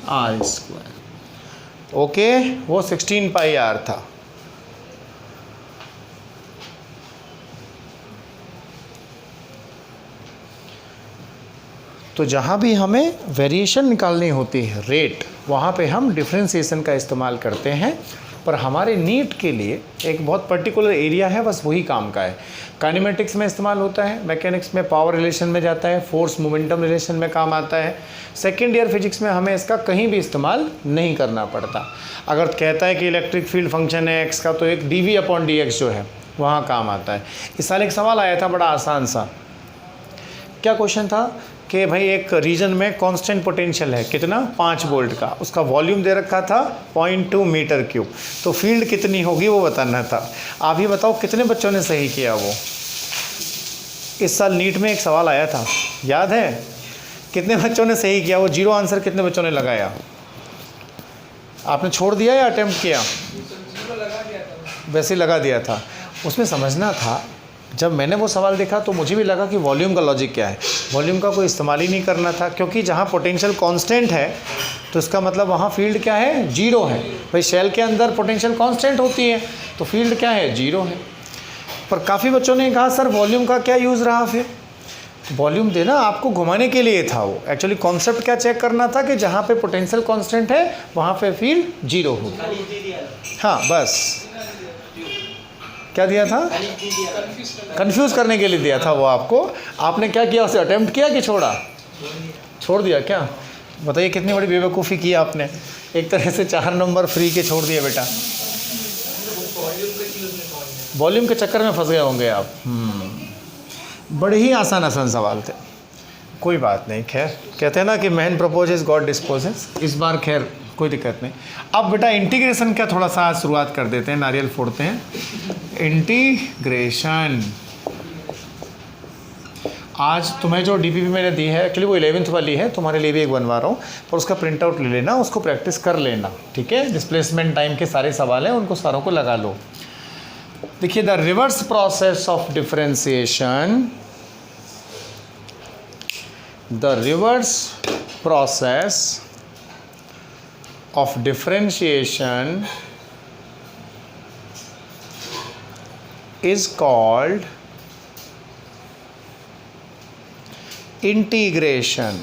आर स्क्वायर। ओके, वो 16 पाई आर था। तो जहाँ भी हमें वेरिएशन निकालनी होती है, रेट, वहाँ पे हम डिफरेंशिएशन का इस्तेमाल करते हैं। पर हमारे नीट के लिए एक बहुत पर्टिकुलर एरिया है, बस वही काम का है। काइनेमेटिक्स में इस्तेमाल होता है, मैकेनिक्स में पावर रिलेशन में जाता है, फोर्स मोमेंटम रिलेशन में काम आता है। सेकेंड ईयर फिजिक्स में हमें इसका कहीं भी इस्तेमाल नहीं करना पड़ता। अगर कहता है कि इलेक्ट्रिक फील्ड फंक्शन है एक्स का, तो एक dV अपॉन dx जो है वहाँ काम आता है। इस साल एक सवाल आया था बड़ा आसान सा। क्या क्वेश्चन था कि भाई एक रीजन में कांस्टेंट पोटेंशियल है, कितना? 5 वोल्ट का, उसका वॉल्यूम दे रखा था 0.2 मीटर क्यूब, तो फील्ड कितनी होगी वो बताना था। आप ही बताओ कितने बच्चों ने सही किया वो? इस साल नीट में एक सवाल आया था, याद है? कितने बच्चों ने सही किया वो? 0 आंसर कितने बच्चों ने लगाया? आपने छोड़ दिया या अटेम्प्ट किया? वैसे ही लगा दिया था। उसमें समझना था, जब मैंने वो सवाल देखा तो मुझे भी लगा कि वॉल्यूम का लॉजिक क्या है। वॉल्यूम का कोई इस्तेमाल ही नहीं करना था, क्योंकि जहाँ पोटेंशियल कांस्टेंट है तो इसका मतलब वहाँ फील्ड क्या है? 0 है। भाई शेल के अंदर पोटेंशियल कांस्टेंट होती है तो फील्ड क्या है? 0 है। पर काफ़ी बच्चों ने कहा सर वॉल्यूम का क्या यूज़ रहा? फिर वॉल्यूम देना आपको घुमाने के लिए था वो। एक्चुअली कॉन्सेप्ट क्या चेक करना था कि जहाँ पे पोटेंशियल कांस्टेंट है वहाँ पे फील्ड 0 होगी। हाँ बस। क्या दिया था? कंफ्यूज करने के लिए दिया था वो आपको। आपने क्या किया? उसे अटेम्प्ट किया कि छोड़ा? छोड़ दिया क्या? बताइए कितनी बड़ी बेवकूफ़ी की आपने। एक तरह से 4 नंबर फ्री के छोड़ दिए बेटा। वॉल्यूम के चक्कर में फंस गए होंगे आप। बड़े ही आसान आसान सवाल थे, कोई बात नहीं। खैर कहते हैं ना कि मैन प्रपोजेस गॉड डिस्पोजेस, इस बार खैर कोई दिक्कत नहीं। अब बेटा इंटीग्रेशन का थोड़ा सा आज शुरुआत कर देते हैं, नारियल फोड़ते हैं। इंटीग्रेशन आज तुम्हें जो डीपीपी मैंने दी है, एक्चुअली वो 11th वाली है, तुम्हारे लिए भी एक बनवा रहा हूँ, पर उसका प्रिंट आउट ले लेना, उसको प्रैक्टिस कर लेना, ठीक है। डिस्प्लेसमेंट टाइम के सारे सवाल हैं, उनको सारों को लगा लो। देखिए, the reverse process of differentiation, the reverse process of differentiation is called integration.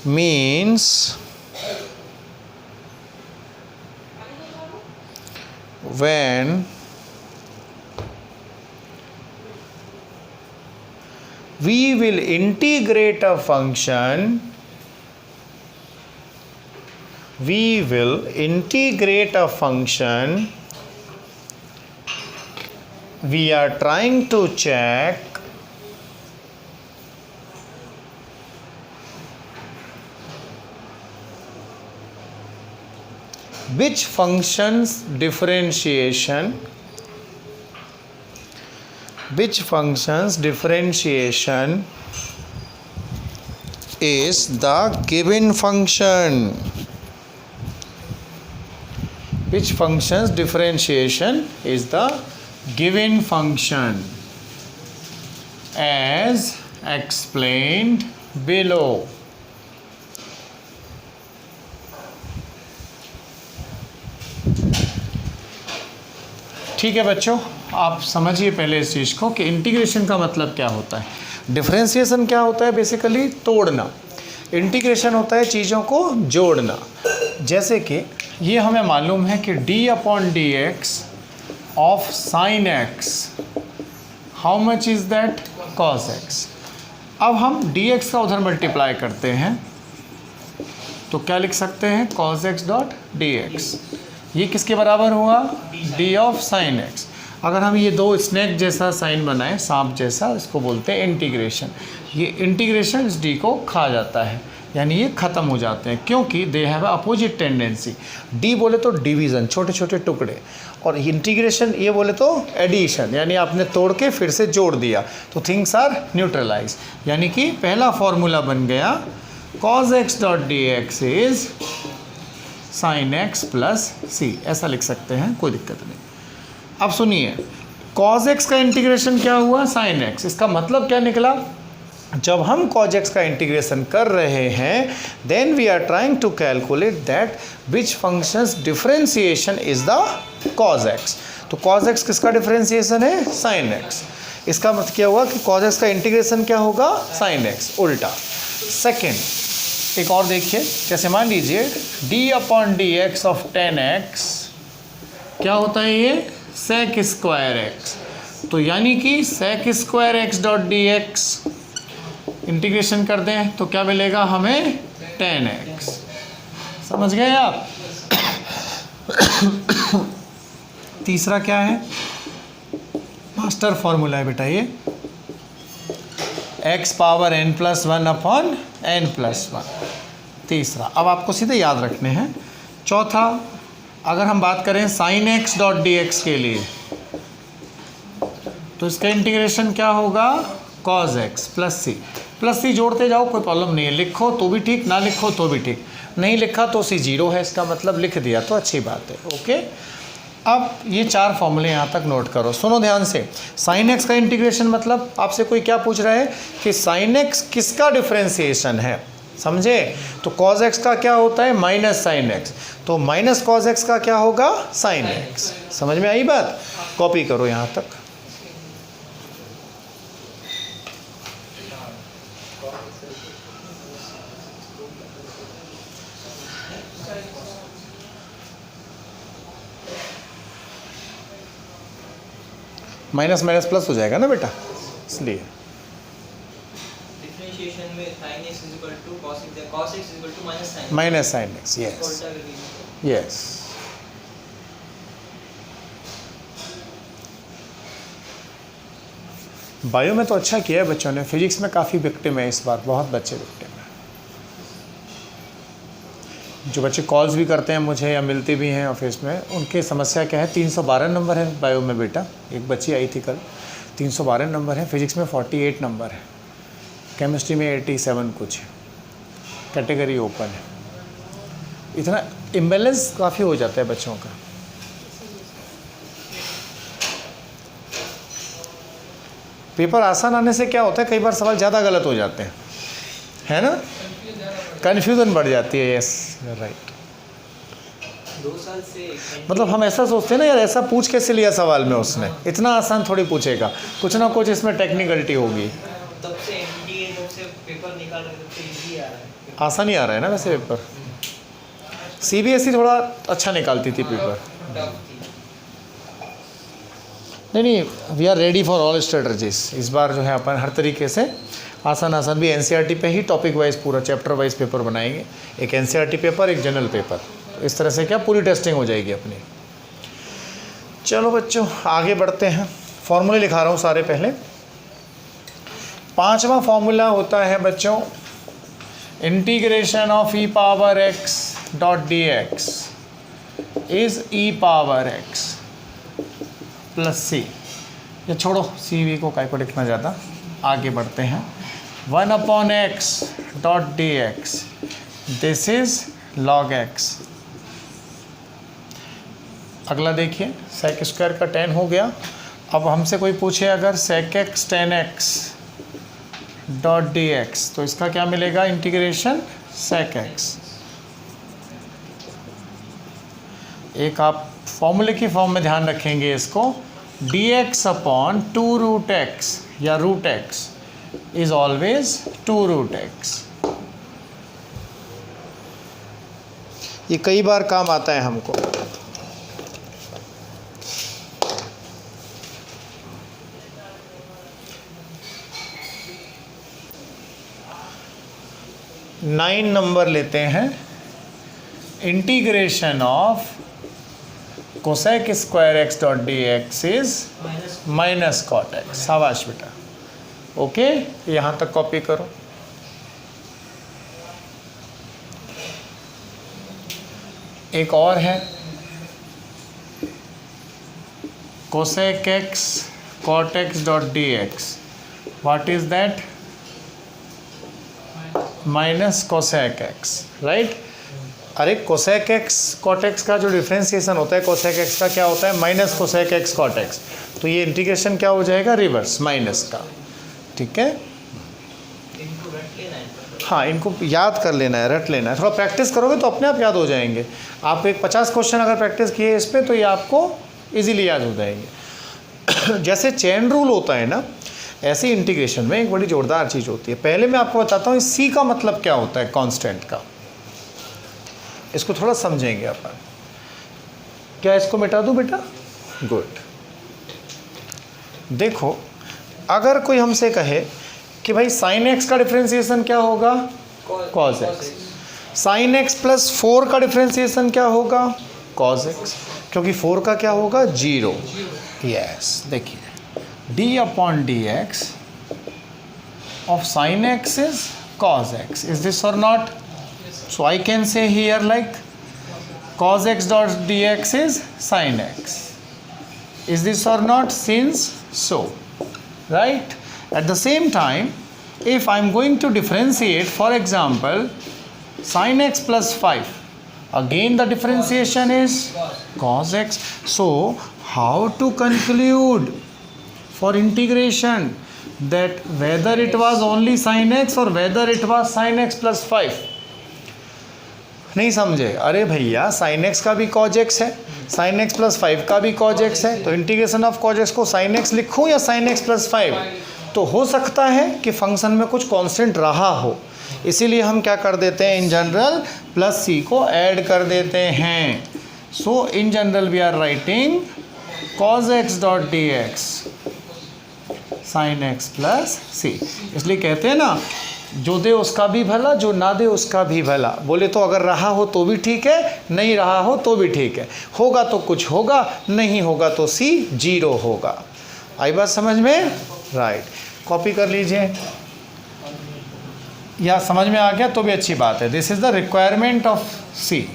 Means when we will integrate a function, we are trying to check which function's differentiation is the given function. Which function's differentiation is the given function as explained below. ठीक है बच्चों, आप समझिए पहले इस चीज़ को कि integration का मतलब क्या होता है। डिफरेंशिएशन क्या होता है? बेसिकली तोड़ना। इंटीग्रेशन होता है चीज़ों को जोड़ना। जैसे कि ये हमें मालूम है कि d/dx of sine x, how much is that? cos x। अब हम dx का उधर मल्टीप्लाई करते हैं तो क्या लिख सकते हैं? cos x dot dx। ये किसके बराबर हुआ? d of sine x। अगर हम ये दो स्नैक जैसा साइन बनाएं, सांप जैसा, इसको बोलते हैं इंटीग्रेशन। ये इंटीग्रेशन इस d को खा जाता है, यानी ये ख़त्म हो जाते हैं, क्योंकि they have opposite tendency. d बोले तो डिवीज़न, छोटे छोटे टुकड़े, और इंटीग्रेशन ये बोले तो एडिशन, यानी आपने तोड़ के फिर से जोड़ दिया, तो थिंग्स आर न्यूट्रलाइज। यानी कि पहला फॉर्मूला बन गया cos x dot dx is sin x plus c, ऐसा लिख सकते हैं, कोई दिक्कत नहीं। अब सुनिए, cos x का इंटीग्रेशन क्या हुआ? sin x। इसका मतलब क्या निकला? जब हम cos x का इंटीग्रेशन कर रहे हैं, then we are trying to calculate that which functions differentiation is the cos x। तो cos x किसका डिफरेंशिएशन है? sin x। इसका मतलब क्या हुआ कि cos x का इंटीग्रेशन क्या होगा? sin x। उल्टा। सेकेंड, एक और देखिए, जैसे मान लीजिए d/dx ऑफ 10x क्या होता है? ये sec स्क्वायर x। तो यानी कि sec square x dot dx integration कर दें तो क्या मिलेगा हमें? 10x। समझ गए आप? तीसरा क्या है? मास्टर फॉर्मूला है बेटा ये, x power n+1 upon n+1। तीसरा, अब आपको सीधे याद रखने हैं। चौथा, अगर हम बात करें sin x डॉट dx के लिए, तो इसका इंटीग्रेशन क्या होगा? cos x प्लस c जोड़ते जाओ, कोई प्रॉब्लम नहीं है। लिखो तो भी ठीक, ना लिखो तो भी ठीक। नहीं लिखा तो c 0 है, इसका मतलब लिख दिया तो अच्छी बात है। ओके, अब ये चार फॉर्मूले यहाँ तक नोट करो, सुनो ध्यान से। sin x का इंटीग्रेशन मतलब आपसे कोई क्या पूछ रहा है कि sin x किसका डिफरेंशिएशन है, समझे? तो cos x का क्या होता है? Minus sin x। तो माइनस cos x का क्या होगा? sin x। समझ में आई बात? कॉपी करो यहाँ तक। माइनस माइनस प्लस हो जाएगा ना बेटा, इसलिए डिफरेंशिएशन में sin x is equal to cos x, cos x is equal to minus sin minus sine x. Yes उल्टा कर दीजिए। यस। बायो में तो अच्छा किया है बच्चों ने, फिजिक्स में काफ़ी विक्टिम है इस बार, बहुत बच्चे विक्टिम हैं। जो बच्चे कॉल्स भी करते हैं मुझे या मिलते भी हैं ऑफिस में, उनकी समस्या क्या है, 312 नंबर है बायो में बेटा, एक बच्ची आई थी कल, 312 नंबर है, फिजिक्स में 48 नंबर है, केमिस्ट्री में 87 कुछ है, कैटेगरी ओपन है। इतना इम्बैलेंस काफ़ी हो जाता है बच्चों का। पेपर आसान आने से क्या होता है, कई बार सवाल ज़्यादा गलत हो जाते हैं, है ना, कन्फ्यूज़न बढ़ जाती है। Yes right. 2 साल से मतलब हम ऐसा सोचते हैं ना, यार ऐसा पूछ कैसे लिया सवाल में उसने, इतना आसान थोड़ी पूछेगा, कुछ ना कुछ इसमें टेक्निकलिटी होगी। तब से एनडीए जब से पेपर निकाल रहे तब से इजी आ रहा है। आसान ही आ रहा है ना वैसे पेपर। सीबीएसई थोड़ा अच्छा निकालती थी पेपर। टफ थी। नहीं, we are ready for all strategies. इस बार जो है अपन हर तरीके से आसान भी एनसीईआरटी पे ही टॉपिक वाइज पूरा चैप्टर वाइज पेपर बनाएंगे, एक एनसीईआरटी पेपर, एक जनरल पेपर, इस तरह से क्या पूरी टेस्टिंग हो जाएगी अपनी। चलो बच्चों आगे बढ़ते हैं, फॉर्मूले लिखा रहा हूँ सारे। पहले 5वां फॉर्मूला होता है बच्चों, integration of e power x dot d x is e power x plus C. ये छोड़ो सी वी को काय को लिखना ज़्यादा, आगे बढ़ते हैं। 1/x dot d x, this is log x. अगला देखिए, सेक स्क्वायर का 10 हो गया। अब हमसे कोई पूछे अगर sec x 10x dot d x, तो इसका क्या मिलेगा, इंटीग्रेशन सेक एक्स। एक आप फॉर्मूले की फॉर्म में ध्यान रखेंगे इसको, dx अपॉन 2 रूट एक्स या root x is always 2 root x. ये कई बार काम आता है हमको। नाइन नंबर लेते हैं, integration of cosec square x dot d x is minus cot x. शाबाश बेटा, ओके, यहाँ तक कॉपी करो। एक और है, cosec x cot x dot d x, what is that, minus cosec x, right. अरे कोसेक एक्स कॉट एक्स का जो डिफ्रेंसिएशन होता है कोसेक एक्स का क्या होता है, minus cosec x cot x, तो ये इंटीग्रेशन क्या हो जाएगा, रिवर्स माइनस का, ठीक है। इनको रट लेना है। हाँ, इनको याद कर लेना है, रट लेना है, थोड़ा प्रैक्टिस करोगे तो अपने आप याद हो जाएंगे। आप एक 50 क्वेश्चन अगर प्रैक्टिस किए इस पर तो ये आपको इजीली याद हो जाएंगे। जैसे चेन रूल होता है ना, ऐसे इंटीग्रेशन में एक बड़ी जोरदार चीज़ होती है। पहले मैं आपको बताता हूँ सी का मतलब क्या होता है, कांस्टेंट का, इसको थोड़ा समझेंगे अपन। क्या इसको मिटा दूँ बेटा, गुड। देखो अगर कोई हमसे कहे कि भाई साइन एक्स का डिफ्रेंसिएशन क्या होगा, cos x, sine x plus 4 का डिफ्रेंसिएशन क्या होगा, कॉज एक्स, क्योंकि 4 का क्या होगा, 0। यस, देखिए d upon dx of sin x is cos x. Is this or not? So I can say here like cos x dot dx is sin x. Is this or not? Since so, right? At the same time, if I'm going to differentiate, for example, sin x plus 5, again the differentiation is cos x. So how to conclude for integration that whether it was only sin x or whether it was sin x plus 5? नहीं समझे? अरे भैया sin x का भी cos x है, sin x plus 5 का भी cos x है, तो इंटीग्रेशन ऑफ cos x को sin x लिखूँ या sin x plus 5? तो हो सकता है कि फंक्शन में कुछ कांस्टेंट रहा हो, इसीलिए हम क्या कर देते हैं, इन जनरल प्लस c को ऐड कर देते हैं। So in general we are writing cos x dot d x sine x plus C. इसलिए कहते हैं ना, जो दे उसका भी भला, जो ना दे उसका भी भला। बोले तो अगर रहा हो तो भी ठीक है, नहीं रहा हो तो भी ठीक है, होगा तो कुछ होगा, नहीं होगा तो सी 0 होगा। आई बात समझ में? राइट, कॉपी कर लीजिए, या समझ में आ गया तो भी अच्छी बात है। This is the requirement of C,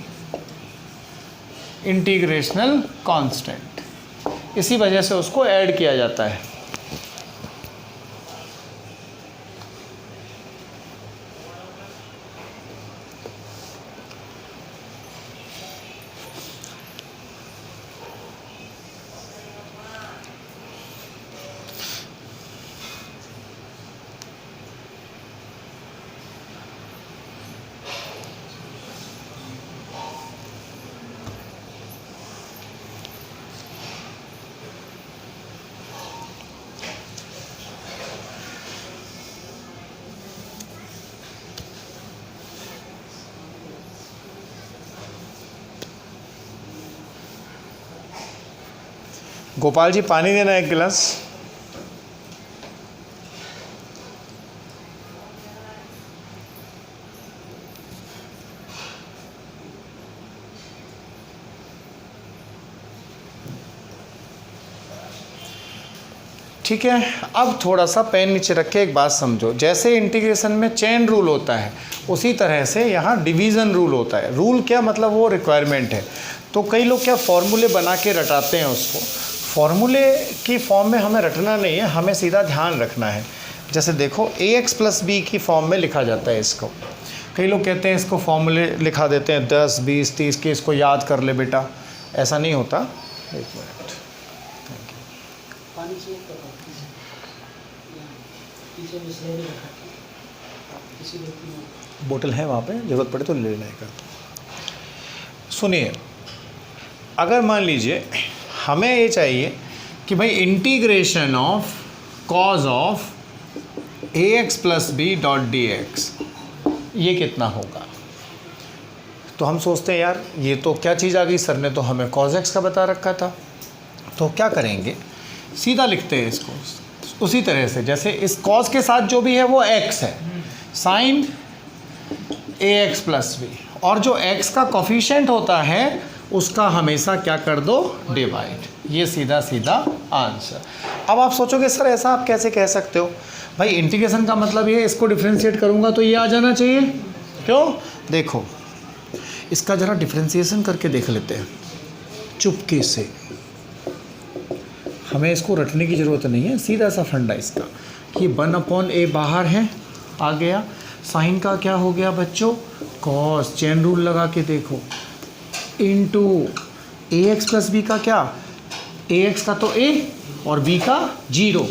integrational constant, इसी वजह से उसको ऐड किया जाता है। गोपाल जी पानी देना एक गिलास। ठीक है, अब थोड़ा सा पेन नीचे रख के एक बात समझो। जैसे इंटीग्रेशन में चेन रूल होता है, उसी तरह से यहाँ डिवीज़न रूल होता है। रूल क्या मतलब, वो रिक्वायरमेंट है। तो कई लोग क्या फॉर्मूले बना के रटाते हैं उसको। फॉर्मूले की फॉर्म में हमें रटना नहीं है, हमें सीधा ध्यान रखना है। जैसे देखो ax + b की फॉर्म में लिखा जाता है इसको। कई लोग कहते हैं इसको फॉर्मूले लिखा देते हैं 10, 20, 30 के, इसको याद कर ले बेटा। ऐसा नहीं होता। एक मिनट, बोतल है वहाँ पे, ज़रूरत पड़े तो ले लेना का। सुनिए, अगर मान लीजिए हमें ये चाहिए कि भाई integration of cause of ax + b.dx ये कितना होगा, तो हम सोचते हैं यार ये तो क्या चीज़ आ गई, सर ने तो हमें cos x का बता रखा था। तो क्या करेंगे, सीधा लिखते हैं इसको उसी तरह से जैसे इस cos के साथ जो भी है वो x है, sin ax + b, और जो x का कोफिशिएंट होता है उसका हमेशा क्या कर दो, डिवाइड। ये सीधा सीधा आंसर। अब आप सोचोगे सर ऐसा आप कैसे कह सकते हो, भाई इंटीग्रेशन का मतलब ये, इसको डिफ्रेंशिएट करूँगा तो ये आ जाना चाहिए। क्यों, देखो इसका ज़रा डिफ्रेंशिएशन करके देख लेते हैं चुपके से। हमें इसको रटने की ज़रूरत नहीं है, सीधा सा फंडा इसका कि 1/a बाहर है, आ गया। साइन का क्या हो गया बच्चों, कॉस, चेन रूल लगा के देखो, इनटू ax + b का क्या, ax का तो a और b का 0।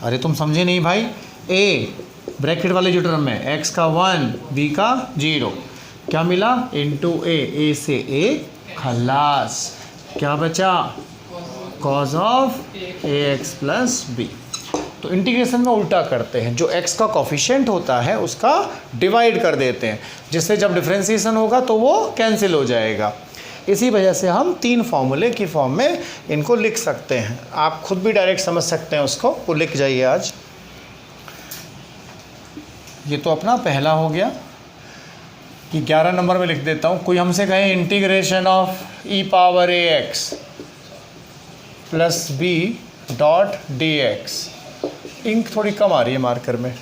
अरे तुम समझे नहीं भाई, a ब्रैकेट वाले जो टर्म है, x का 1, b का 0, क्या मिला, इनटू a से a खलास, क्या बचा, cos ऑफ ax + b। तो इंटीग्रेशन में उल्टा करते हैं, जो x का कोफिशिएंट होता है उसका डिवाइड कर देते हैं, जिससे जब डिफ्रेंशिएशन होगा तो वो कैंसिल हो जाएगा। इसी वजह से हम 3 फॉर्मूले की फॉर्म में इनको लिख सकते हैं। आप खुद भी डायरेक्ट समझ सकते हैं उसको, वो लिख जाइए आज। ये तो अपना पहला हो गया कि 11 नंबर में लिख देता हूँ। कोई हमसे कहे integration of e⁻ax + b.dx, ink थोड़ी कम आ रही है मार्कर में,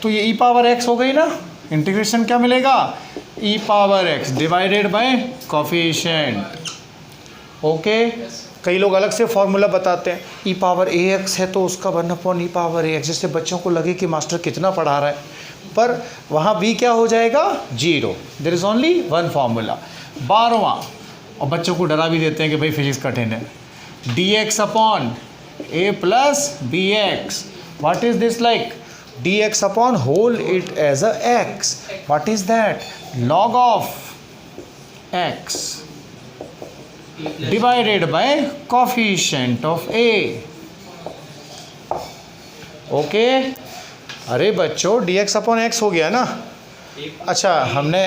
तो ये e⁻x हो गई ना। इंटीग्रेशन क्या मिलेगा, e⁻x divided by coefficient. Okay, कई लोग अलग से फॉर्मूला बताते हैं, e⁻ax है तो उसका 1/e⁻ax, जिससे बच्चों को लगे कि मास्टर कितना पढ़ा रहा है, पर वहाँ b क्या हो जाएगा, 0। There is only 1 formula. 12वां, और बच्चों को डरा भी देते हैं कि भाई फिजिक्स कठिन है, dx upon a + bx। What is this, like dx upon whole it as a x. What is that? Log of x divided by coefficient of a. Okay? अरे बच्चों dx upon x हो गया ना। अच्छा, हमने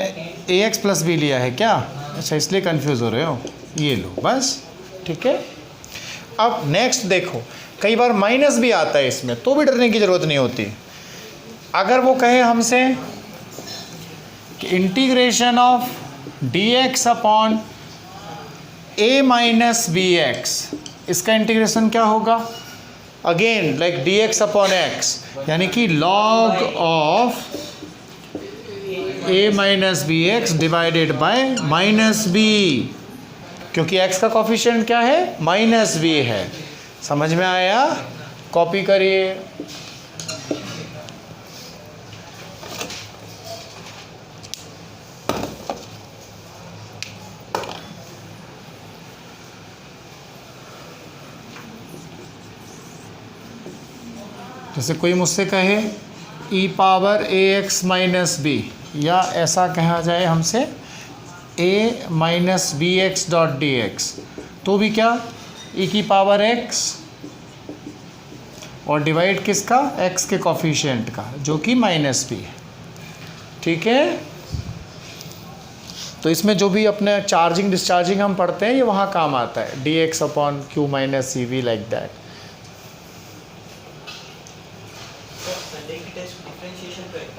ax + b लिया है क्या, अच्छा इसलिए कंफ्यूज हो रहे हो, ये लो बस, ठीक है। अब नेक्स्ट देखो, कई बार माइनस भी आता है इसमें, तो भी डरने की ज़रूरत नहीं होती। अगर वो कहे हमसे कि integration of dx upon a - bx, इसका इंटीग्रेशन क्या होगा, again like d x upon x, यानी कि log of a minus b x divided by minus b, क्योंकि x का कॉफिशिएंट क्या है, माइनस बी है। समझ में आया? कॉपी करिए। जैसे कोई मुझसे कहे e power a x minus b, या ऐसा कहा जाए हमसे a minus b x dot d x, तो भी क्या, e की पावर x और डिवाइड किसका, x के कॉफिशिएंट का जो कि माइनस बी है। ठीक है, तो इसमें जो भी अपने चार्जिंग डिस्चार्जिंग हम पढ़ते हैं ये वहाँ काम आता है, d x upon q minus c v like that.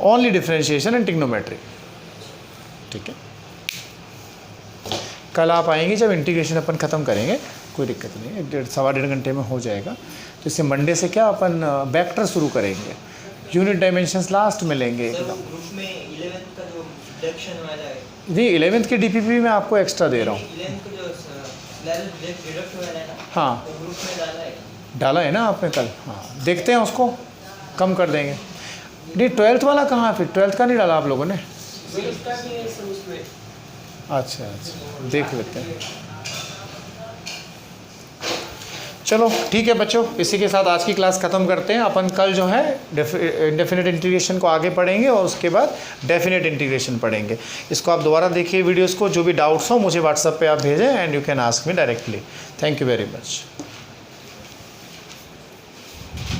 Only differentiation and trigonometry. ठीक है, कल आप आएंगे जब इंटीग्रेशन अपन ख़त्म करेंगे, कोई दिक्कत नहीं है, 1.5 घंटे में हो जाएगा। तो इससे मंडे से क्या अपन वेक्टर शुरू करेंगे, यूनिट डायमेंशंस लास्ट में लेंगे। सर ग्रुप में 11th का जो डिडक्शन वाला है, जी 11th की डीपीपी में आपको एक्स्ट्रा दे रहा हूँ। 11th का जो डिडक्ट वाला है ना, हाँ वो ग्रुप में डाला है। डाला है ना आपने कल, हाँ देखते हैं उसको कम कर देंगे। नहीं 12th वाला कहाँ, फिर 12th का नहीं डाला आप लोगों ने? अच्छा अच्छा, देख लेते हैं। चलो ठीक है बच्चों, इसी के साथ आज की क्लास ख़त्म करते हैं। अपन कल जो है इंडेफिनिट इंटीग्रेशन को आगे पढ़ेंगे और उसके बाद डेफिनेट इंटीग्रेशन पढ़ेंगे। इसको आप दोबारा देखिए वीडियोस को, जो भी डाउट्स हो मुझे व्हाट्सएप पे आप भेजें and you can ask me directly. Thank you very much.